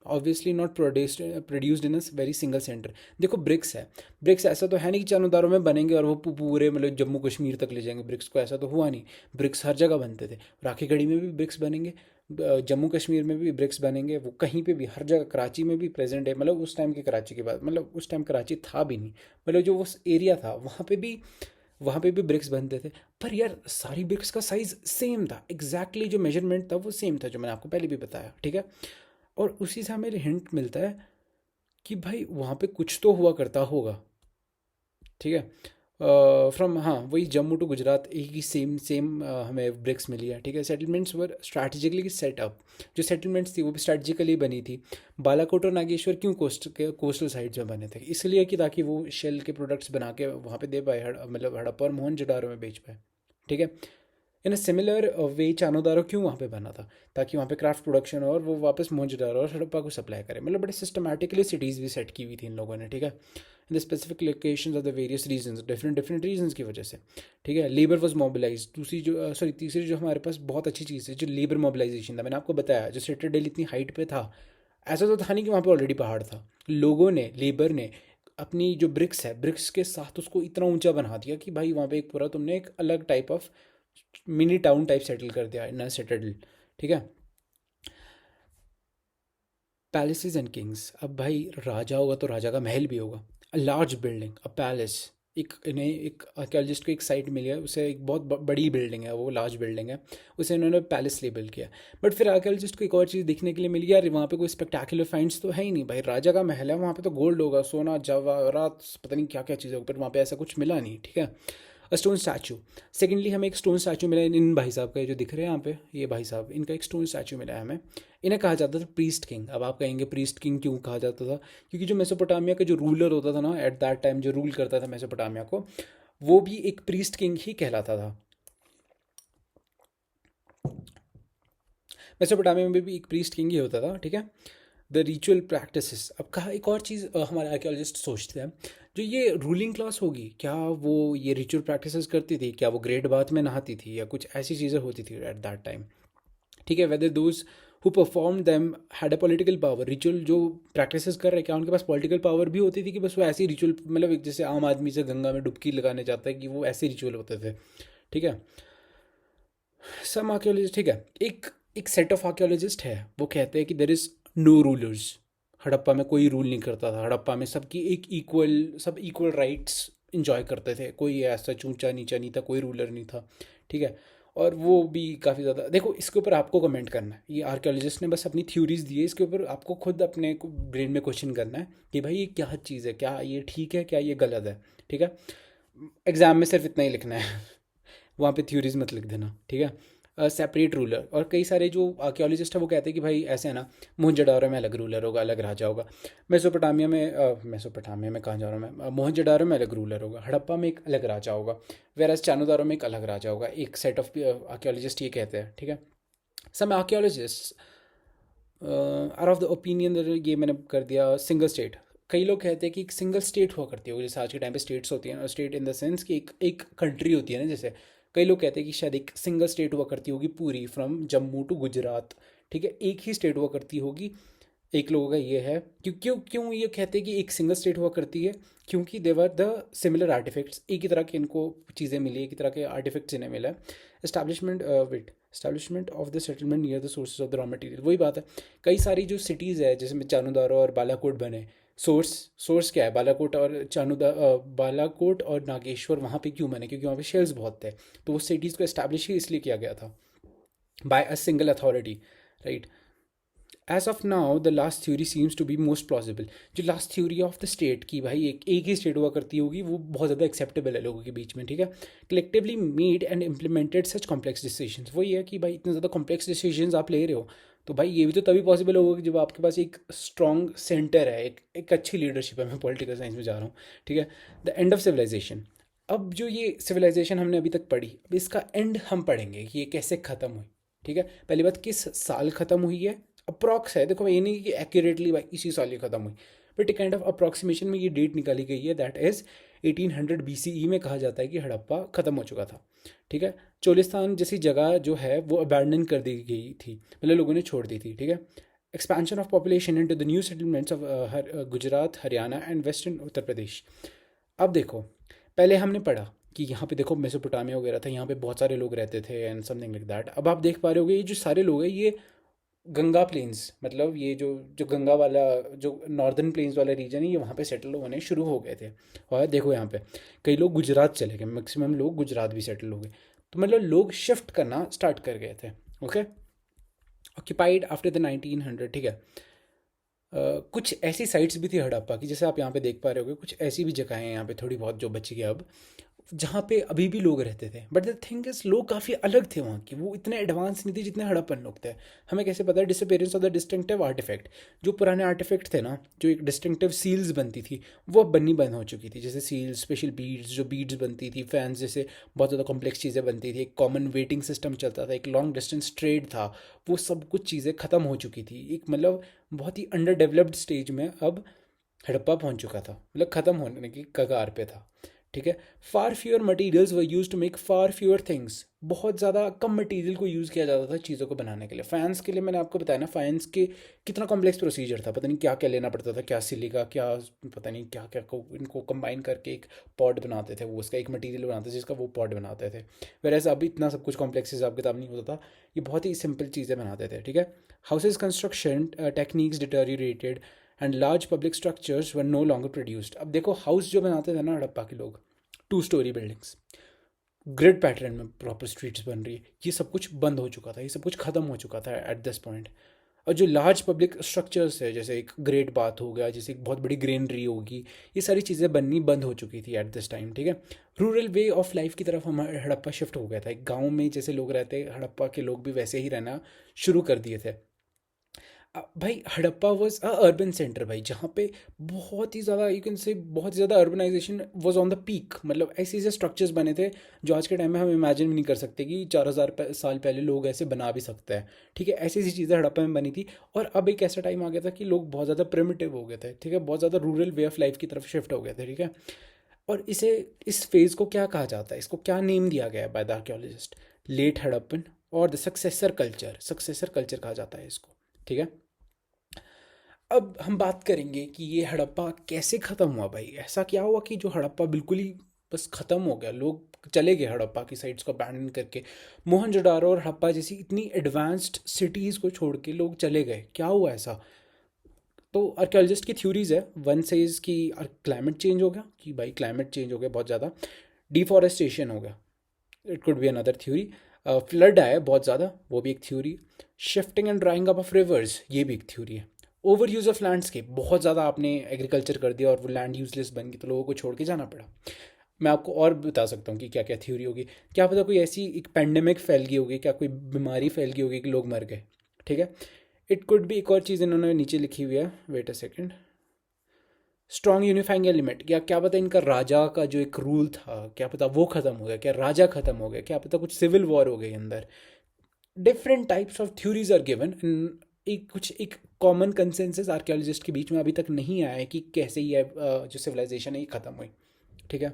obviously not produced in a very single centre. देखो ब्रिक्स है, ब्रिक्स ऐसा तो है नहीं कि चांदारों में बनेंगे और वो पूरे मतलब जम्मू कश्मीर तक ले जाएंगे ब्रिक्स को, ऐसा तो हुआ नहीं। ब्रिक्स हर जगह बनते थे, राखी गढ़ी में भी ब्रिक्स बनेंगे, जम्मू कश्मीर में भी ब्रिक्स बनेंगे, वो कहीं पे भी, हर जगह, कराची में भी प्रेजेंट है, मतलब उस टाइम की कराची की बात, मतलब उस टाइम कराची था भी नहीं, मतलब जो उस एरिया था वहाँ पे भी ब्रिक्स बनते थे। पर यार सारी ब्रिक्स का साइज़ सेम था, एग्जैक्टली जो मेजरमेंट था वो सेम था, जो मैंने आपको पहले भी बताया। ठीक है, और उसी से हमें हिंट मिलता है कि भाई वहाँ पे कुछ तो हुआ करता होगा। ठीक है, फ्रॉम, हाँ वही जम्मू टू गुजरात एक ही सेम सेम हमें ब्रिक्स मिली है, ठीक है। सेटलमेंट्स वर स्ट्रैटेजिकली सेटअप, जो सेटलमेंट्स थी वो भी स्ट्रैटेजिकली बनी थी। बालाकोट और नागेश्वर क्यों कोस्टल साइड्स में बने थे, इसलिए कि ताकि वो शेल के प्रोडक्ट्स बना के वहाँ पे दे पाए, मतलब हड़प्पा और मोहनजोदारो में बेच पाए, ठीक है। इन अ सिमिलर वे चानोदारो क्यों वहाँ पे बना था, ताकि वहाँ पे क्राफ्ट प्रोडक्शन और वो वापस मोहनजोदारो और हड़प्पा को सप्लाई करे। मतलब बड़े सिस्टमैटिकली सिटीज़ भी सेट की हुई थी इन लोगों ने, ठीक है। In the specific locations of the various reasons, different different reasons की वजह से, ठीक है। लेबर वाज मोबिलाइज, दूसरी जो सॉरी तीसरी जो हमारे पास बहुत अच्छी चीज़ है, जो लेबर मोबिलाइजेशन था, मैंने आपको बताया जो सिटाडेल इतनी हाइट पे था, ऐसा तो था नहीं कि वहाँ पे ऑलरेडी पहाड़ था। लोगों ने, लेबर ने अपनी जो ब्रिक्स है, ब्रिक्स के साथ उसको इतना ऊंचा बना दिया कि भाई वहाँ पे एक पूरा तुमने एक अलग type of mini town type settle कर दिया, नया सिटाडेल, ठीक है। पैलेसेस एंड किंग्स, अब भाई राजा होगा तो राजा का महल भी होगा। A large building, a palace, एक इन्हें एक आर्कियोलॉजिस्ट को एक साइट मिली है, उसे एक बहुत बड़ी बिल्डिंग है, वो लार्ज बिल्डिंग है, उसे इन्होंने पैलेस लेबल किया। बट फिर आर्कियोलॉजिस्ट को एक और चीज़ देखने के लिए मिली, यार वहाँ पे कोई स्पेक्टाकुलर फाइंड्स तो है ही नहीं भाई, राजा का महल है, वहाँ पे तो गोल्ड होगा, सोना जवाहरात पता नहीं क्या क्या चीज़ होगी, पर वहाँ पे ऐसा कुछ मिला नहीं, ठीक है। स्टोन स्टैचू, सेकेंडली हमें एक स्टोन स्टैचू मिला है इन भाई साहब का, ये जो दिख रहे हैं यहाँ पे, ये भाई साहब, इनका एक स्टोन स्टैचू मिला है हमें। इन्हें कहा जाता था प्रीस्ट किंग। अब आप कहेंगे प्रीस्ट किंग क्यों कहा जाता था, क्योंकि जो मेसोपोटामिया का जो रूलर होता था ना एट दैट टाइम, जो रूल करता था मेसोपोटामिया को, वो भी एक प्रीस्ट किंग ही कहलाता था। मेसोपोटामिया में भी एक प्रीस्ट किंग ही होता था, ठीक है। द रिचुअल प्रैक्टिसेस, अब कहा एक और चीज़ हमारे आर्कियोलॉजिस्ट सोचते हैं, जो ये रूलिंग क्लास होगी, क्या वो ये रिचुअल प्रैक्टिसेस करती थी, क्या वो ग्रेट बाथ में नहाती थी, या कुछ ऐसी चीज़ें होती थी एट दैट टाइम, ठीक है। Whether those who perform them had a political power, ritual जो प्रैक्टिसेस कर रहे हैं क्या उनके पास पॉलिटिकल पावर भी होती थी, कि बस वो ऐसी रिचुअल, मतलब एक जैसे आम आदमी से गंगा में डुबकी लगाने जाता है, कि वो ऐसे रिचुअल होते थे, ठीक है। सम आर्कियोलॉजिस्ट, ठीक है, एक एक सेट ऑफ आर्कियोलॉजिस्ट है, वो कहते हैं कि there is no rulers. Harappa में कोई रूल नहीं करता था, हड़प्पा में सबकी एक इक्वल, सब इक्वल राइट्स इंजॉय करते थे, कोई ऐसा ऊंचा नीचा नहीं था, कोई रूलर नहीं था, ठीक है। और वो भी काफ़ी ज़्यादा, देखो इसके ऊपर आपको कमेंट करना है, ये आर्कियोलॉजिस्ट ने बस अपनी थ्योरीज दी है, इसके ऊपर आपको खुद अपने ब्रेन में क्वेश्चन करना है कि भाई ये क्या चीज़ है, क्या ये ठीक है, क्या ये गलत है, ठीक है। एग्ज़ाम में सिर्फ इतना ही लिखना है वहाँ पे थ्योरीज मत लिख देना, ठीक है। सेपरेट रूलर, और कई सारे जो आर्कियोलॉजिस्ट है वो कहते हैं कि भाई ऐसे है ना, मोहनजोदारो में अलग रूलर होगा, अलग राजा होगा। मेसोपोटामिया में कहाँ जा रहा हूँ मैं, मोहनजोदारो में अलग रूलर होगा, हड़प्पा में एक अलग राजा होगा, वेराज चानुदारो में एक अलग राजा होगा, एक सेट ऑफ आर्कियोलॉजिस्ट ये कहते हैं, ठीक है। Some archaeologists are of the opinion, ये मैंने कर दिया सिंगल स्टेट। कई लोग कहते हैं कि एक सिंगल स्टेट हुआ करती होगी, जैसे आज के टाइम पे स्टेट्स होती हैं, स्टेट इन द सेंस कि एक कंट्री होती है ना, जैसे कई लोग कहते हैं कि शायद एक सिंगल स्टेट हुआ करती होगी पूरी, फ्रॉम जम्मू टू गुजरात, ठीक है, एक ही स्टेट हुआ करती होगी। एक लोगों का ये है, क्यों क्यों क्यों ये कहते हैं कि एक सिंगल स्टेट हुआ करती है, क्योंकि देवर द सिमिलर आर्टिफैक्ट्स, एक ही तरह के इनको चीज़ें मिली, एक ही तरह के आर्टिफैक्ट्स इन्हें मिला है। Establishment with establishment of the settlement near the sources of the raw material, वही बात है। कई सारी जो सिटीज़ है, जैसे में चानुदारो और बालाकोट बने, सोर्स सोर्स क्या है, बालाकोट और बालाकोट और नागेश्वर वहाँ पे क्यों बने, क्योंकि वहाँ पे शेल्स बहुत थे, तो वो सिटीज़ को एस्टैब्लिश ही इसलिए किया गया था by a single authority, right. As of now the last theory seems to be most plausible, जो last theory of the state की भाई एक ही स्टेट हुआ करती होगी, वो बहुत ज़्यादा एक्सेप्टेबल है लोगों के बीच में, ठीक है। Collectively made and implemented such complex decision, वही है कि भाई इतने ज़्यादा कॉम्प्लेक्स डिसीजन आप ले रहे हो, तो भाई ये भी तो तभी पॉसिबल होगा कि जब आपके पास एक स्ट्रॉन्ग सेंटर है, एक अच्छी लीडरशिप है, मैं पॉलिटिकल साइंस में जा रहा हूँ, ठीक है। द एंड ऑफ सिविलाइजेशन, अब जो ये सिविलाइजेशन हमने अभी तक पढ़ी, अब इसका एंड हम पढ़ेंगे कि ये कैसे ख़त्म हुई, ठीक है। पहली बात, किस साल ख़त्म हुई है, अप्रॉक्स है, देखो ये नहीं कि एक्यूरेटली भाई इसी साल ये ख़त्म हुई, बट एक काइंड ऑफ अप्रॉक्सीमेशन में ये डेट निकाली गई है, दैट इज़ 1800 BCE में कहा जाता है कि हड़प्पा ख़त्म हो चुका था, ठीक है। चोलिस्तान जैसी जगह जो है वो अबैंडन कर दी गई थी, मतलब लोगों ने छोड़ दी थी, ठीक है। Expansion of population into the new settlements of Gujarat, Haryana and western Uttar Pradesh. अब देखो, पहले हमने पढ़ा कि यहाँ पे देखो मेसोपोटामिया वगैरह था, यहाँ पे बहुत सारे लोग रहते थे एंड समथिंग लाइक दैट। अब आप देख पा रहे होगे ये जो सारे लोग हैं, ये गंगा प्लेन्स, मतलब ये जो जो गंगा वाला जो नॉर्दर्न प्लेन्स वाला रीजन है, ये वहाँ पे सेटल होने शुरू हो गए थे। और देखो यहाँ पे कई लोग गुजरात चले गए, मैक्सिमम लोग गुजरात भी सेटल हो गए, तो मतलब लोग शिफ्ट करना स्टार्ट कर गए थे, ओके। ऑक्यूपाइड आफ्टर द 1900, ठीक है। कुछ ऐसी साइट्स भी थी हड़प्पा की, जैसे आप यहाँ पे देख पा रहे होगे, कुछ ऐसी भी जगहें हैं यहाँ पे थोड़ी बहुत जो बची है अब, जहाँ पे अभी भी लोग रहते थे। बट द थिंग इज लोग काफ़ी अलग थे वहाँ के, वो इतने एडवांस नहीं थे जितने हड़प्पन लोग थे। हमें कैसे पता है? Disappearance of the distinctive artifact, जो पुराने आर्टिफैक्ट थे ना, जो एक डिस्टिंक्टिव सील्स बनती थी, वो अब बननी बंद हो चुकी थी। जैसे सील्स, स्पेशल बीड्स, जो बीड्स बनती थी, फैंस जैसे बहुत ज़्यादा कॉम्प्लेक्स चीज़ें बनती थी, एक कॉमन वेटिंग सिस्टम चलता था, एक लॉन्ग डिस्टेंस ट्रेड था, वो सब कुछ चीज़ें ख़त्म हो चुकी थी। एक मतलब बहुत ही अंडर डेवलप्ड स्टेज में अब हड़प्पा पहुंच चुका था, मतलब ख़त्म होने की कगार पे था। ठीक है। Far fewer materials were used to make far fewer things, बहुत ज़्यादा कम मटेरियल को यूज़ किया जाता था चीज़ों को बनाने के लिए। फैंस के लिए मैंने आपको बताया ना, फैंस के कितना कॉम्प्लेक्स प्रोसीजर था, पता नहीं क्या क्या लेना पड़ता था, क्या सिलिका, क्या पता नहीं क्या क्या को इनको कंबाइन करके एक पॉड बनाते थे, वो उसका एक मटेरियल बनाते थे जिसका वो पॉड बनाते थे। वैसे अब इतना सब कुछ कॉम्प्लेक्स हिसाब किताब नहीं होता था, ये बहुत ही सिंपल चीज़ें बनाते थे। ठीक है। Houses construction techniques deteriorated and large public structures were no longer produced. अब देखो हाउस जो बनाते थे ना हड़प्पा के लोग, 2 स्टोरी बिल्डिंग्स, ग्रिड पैटर्न में प्रॉपर स्ट्रीट्स बन रही है, ये सब कुछ बंद हो चुका था, ये सब कुछ ख़त्म हो चुका था एट दिस पॉइंट। और जो लार्ज पब्लिक स्ट्रक्चर्स है, जैसे एक ग्रेट बाथ हो गया, जैसे एक बहुत बड़ी ग्रेनरी होगी, ये सारी चीज़ें बननी बंद हो चुकी थी एट दिस टाइम। ठीक है। रूरल वे ऑफ लाइफ की तरफ हमारा हड़प्पा शिफ्ट हो गया था। एक गाँव में जैसे लोग रहते, हड़प्पा के लोग भी वैसे ही रहना शुरू कर दिए थे। भाई Harappa was a urban centre भाई, जहाँ पे बहुत ही ज़्यादा, यू कैन से बहुत ज़्यादा urbanisation was on the peak. मतलब ऐसे ऐसे स्ट्रक्चर्स बने थे जो आज के टाइम में हम इमेजिन भी नहीं कर सकते कि 4000 साल पहले लोग ऐसे बना भी सकते हैं। ठीक है। ऐसी ऐसी चीज़ें हड़प्पा में बनी थी। और अब एक ऐसा टाइम आ गया था कि लोग बहुत ज़्यादा प्रिमिटिव हो गए थे। ठीक है। बहुत ज़्यादा रूरल वे ऑफ लाइफ की तरफ शिफ्ट हो गए थे। ठीक है। और इसे, इस फेज़ को क्या कहा जाता है, इसको क्या नेम दिया गया है by the archaeologist? Late Harappan or the successor culture, successor culture कहा जाता है इसको। ठीक है। अब हम बात करेंगे कि ये हड़प्पा कैसे ख़त्म हुआ भाई। ऐसा क्या हुआ कि जो हड़प्पा बिल्कुल ही बस ख़त्म हो गया, लोग चले गए हड़प्पा की साइट्स को अबैंडन करके, मोहनजोदारो और हड़प्पा जैसी इतनी एडवांस्ड सिटीज़ को छोड़ के लोग चले गए, क्या हुआ ऐसा? तो आर्कियोलॉजिस्ट की थ्योरीज है। वन सेज कि क्लाइमेट चेंज हो गया, कि भाई क्लाइमेट चेंज हो गया बहुत ज़्यादा, डिफॉरेस्टेशन हो गया, it could be another theory. Flood आया बहुत ज़्यादा, वो भी एक theory. Shifting and drawing up of reverse, ये भी एक थ्योरी है। ओवर यूज़ ऑफ लैंडस्केप, बहुत ज़्यादा आपने एग्रीकल्चर कर दिया और वो लैंड यूजलेस बन गई, तो लोगों को छोड़ के जाना पड़ा। मैं आपको और बता सकता हूँ कि क्या क्या थ्योरी होगी। क्या पता कोई ऐसी एक पेंडेमिक फैल गई होगी, क्या कोई बीमारी फैल गई होगी कि लोग मर गए। ठीक है। इट कुड भी, एक और चीज़ इन्होंने नीचे लिखी हुई है, wait a second, strong unifying element, क्या क्या पता इनका राजा का जो एक रूल था, क्या पता वो ख़त्म हो गया, क्या राजा ख़त्म हो गया, क्या पता कुछ सिविल वॉर हो गई अंदर। Different types of theories are given. एक कुछ एक कॉमन कंसेंसस आर्कियोलॉजिस्ट के बीच में अभी तक नहीं आया है कि कैसे ये जो सिविलाइजेशन है ये ख़त्म हुई। ठीक है।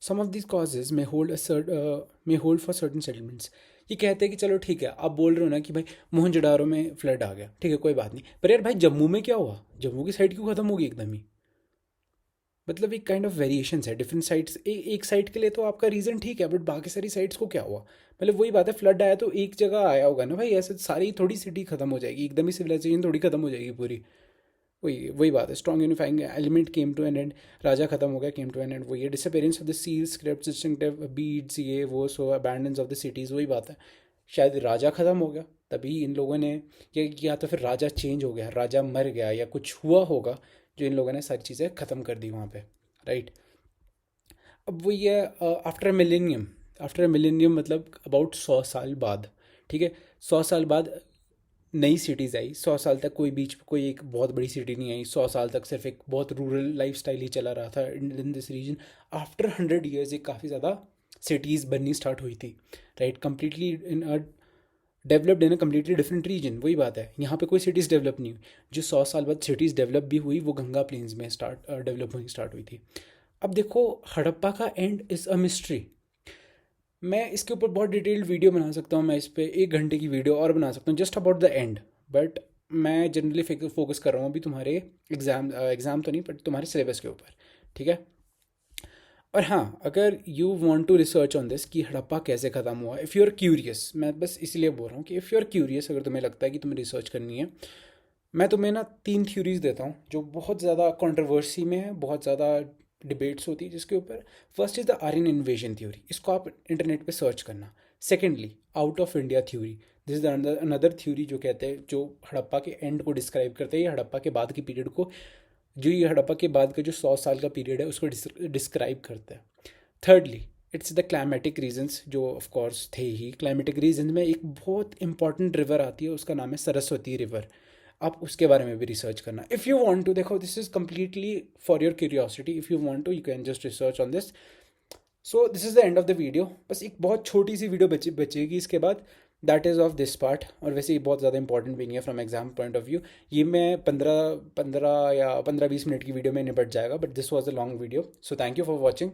Some of this causes may hold for certain settlements. ये कहते हैं कि चलो ठीक है, आप बोल रहे हो ना कि भाई मोहनजोदारो में फ्लड आ गया, ठीक है कोई बात नहीं, पर यार भाई जम्मू में क्या हुआ? जम्मू की साइड क्यों ख़त्म होगी एकदम ही? मतलब एक काइंड ऑफ वेरिएशंस है डिफरेंट साइड्स। एक साइड के लिए तो आपका रीज़न ठीक है, बट बाकी सारी साइड्स को क्या हुआ? मतलब वही बात है, फ्लड आया तो एक जगह आया होगा ना भाई, ऐसे सारी थोड़ी सिटी खत्म हो जाएगी एकदम ही, सिविलाइजेशन थोड़ी खत्म हो जाएगी पूरी। वही वही बात है, strong unifying element came to an end, राजा खत्म हो गया, केम टू एन एंड, वही है disappearance of the seal script distinctive beads, ये वो, so abandonment of the cities, वही बात है। शायद राजा ख़त्म हो गया तभी इन लोगों ने, या तो फिर राजा चेंज हो गया, राजा मर गया, या कुछ हुआ होगा जो इन लोगों ने सारी चीज़ें ख़त्म कर दी वहाँ पे। राइट। अब वही है, आफ्टर मिलेनियम, आफ्टर मिलेनियम मतलब अबाउट 100 साल बाद। ठीक है। 100 साल बाद नई सिटीज़ आई। 100 साल तक कोई बीच कोई एक बहुत बड़ी सिटी नहीं आई। 100 साल तक सिर्फ एक बहुत रूरल लाइफ स्टाइल ही चला रहा था in this region. After 100 years एक काफ़ी ज़्यादा सिटीज़ बननी स्टार्ट हुई थी। Right. Completely in a developed in a completely different region. वही बात है, यहाँ पे कोई सिटीज़ डेवलप नहीं हुई। जो 100 साल बाद सिटीज़ डेवलप भी हुई वो गंगा प्लेन्स में डेवलप होनी स्टार्ट हुई थी। अब देखो, हड़प्पा का एंड इज़ अ मिस्ट्री। मैं इसके ऊपर बहुत डिटेल्ड वीडियो बना सकता हूँ, मैं इस पर 1 घंटे की वीडियो और बना सकता हूँ just about the end. But मैं जनरली फोकस कर रहा हूँ अभी तुम्हारे एग्ज़ाम तो नहीं, बट तुम्हारे सिलेबस के ऊपर। ठीक है। और हाँ, अगर you want to research on this कि हड़प्पा कैसे ख़त्म हुआ, इफ़ यू आर क्यूरियस, मैं बस इसलिए बोल रहा हूँ कि इफ़ यू आर क्यूरियस, अगर तुम्हें लगता है कि तुम्हें रिसर्च करनी है, मैं तुम्हें ना 3 थ्योरीज देता हूँ जो बहुत ज़्यादा कंट्रोवर्सी में है, बहुत ज़्यादा डिबेट्स होती है जिसके ऊपर। First is the Aryan invasion theory, इसको आप इंटरनेट पे सर्च करना। Secondly, out of India theory, this is another theory जो कहते हैं, जो हड़प्पा के एंड को डिस्क्राइब करते हैं या हड़प्पा के बाद की पीरियड को जो ये हड़प्पा के बाद का जो 100 साल का पीरियड है उसको डिस्क्राइब करता है। Thirdly, it's the climatic reasons, जो ऑफ कोर्स थे ही। क्लाइमेटिक रीजन में एक बहुत इंपॉर्टेंट रिवर आती है, उसका नाम है सरस्वती रिवर। आप उसके बारे में भी रिसर्च करना इफ़ यू वांट टू। देखो, this is completely for your curiosity. If you want to, you can just research on this. So this is the end of the video. बस एक बहुत छोटी सी वीडियो बचेगी इसके बाद, that is of this part. और वैसे ये बहुत ज़्यादा इंपॉर्टेंट भी नहीं है from exam point of view. ये मैं 15 15 या 15-20 मिनट की वीडियो में निपट जाएगा, but this was a long video. So thank you for watching.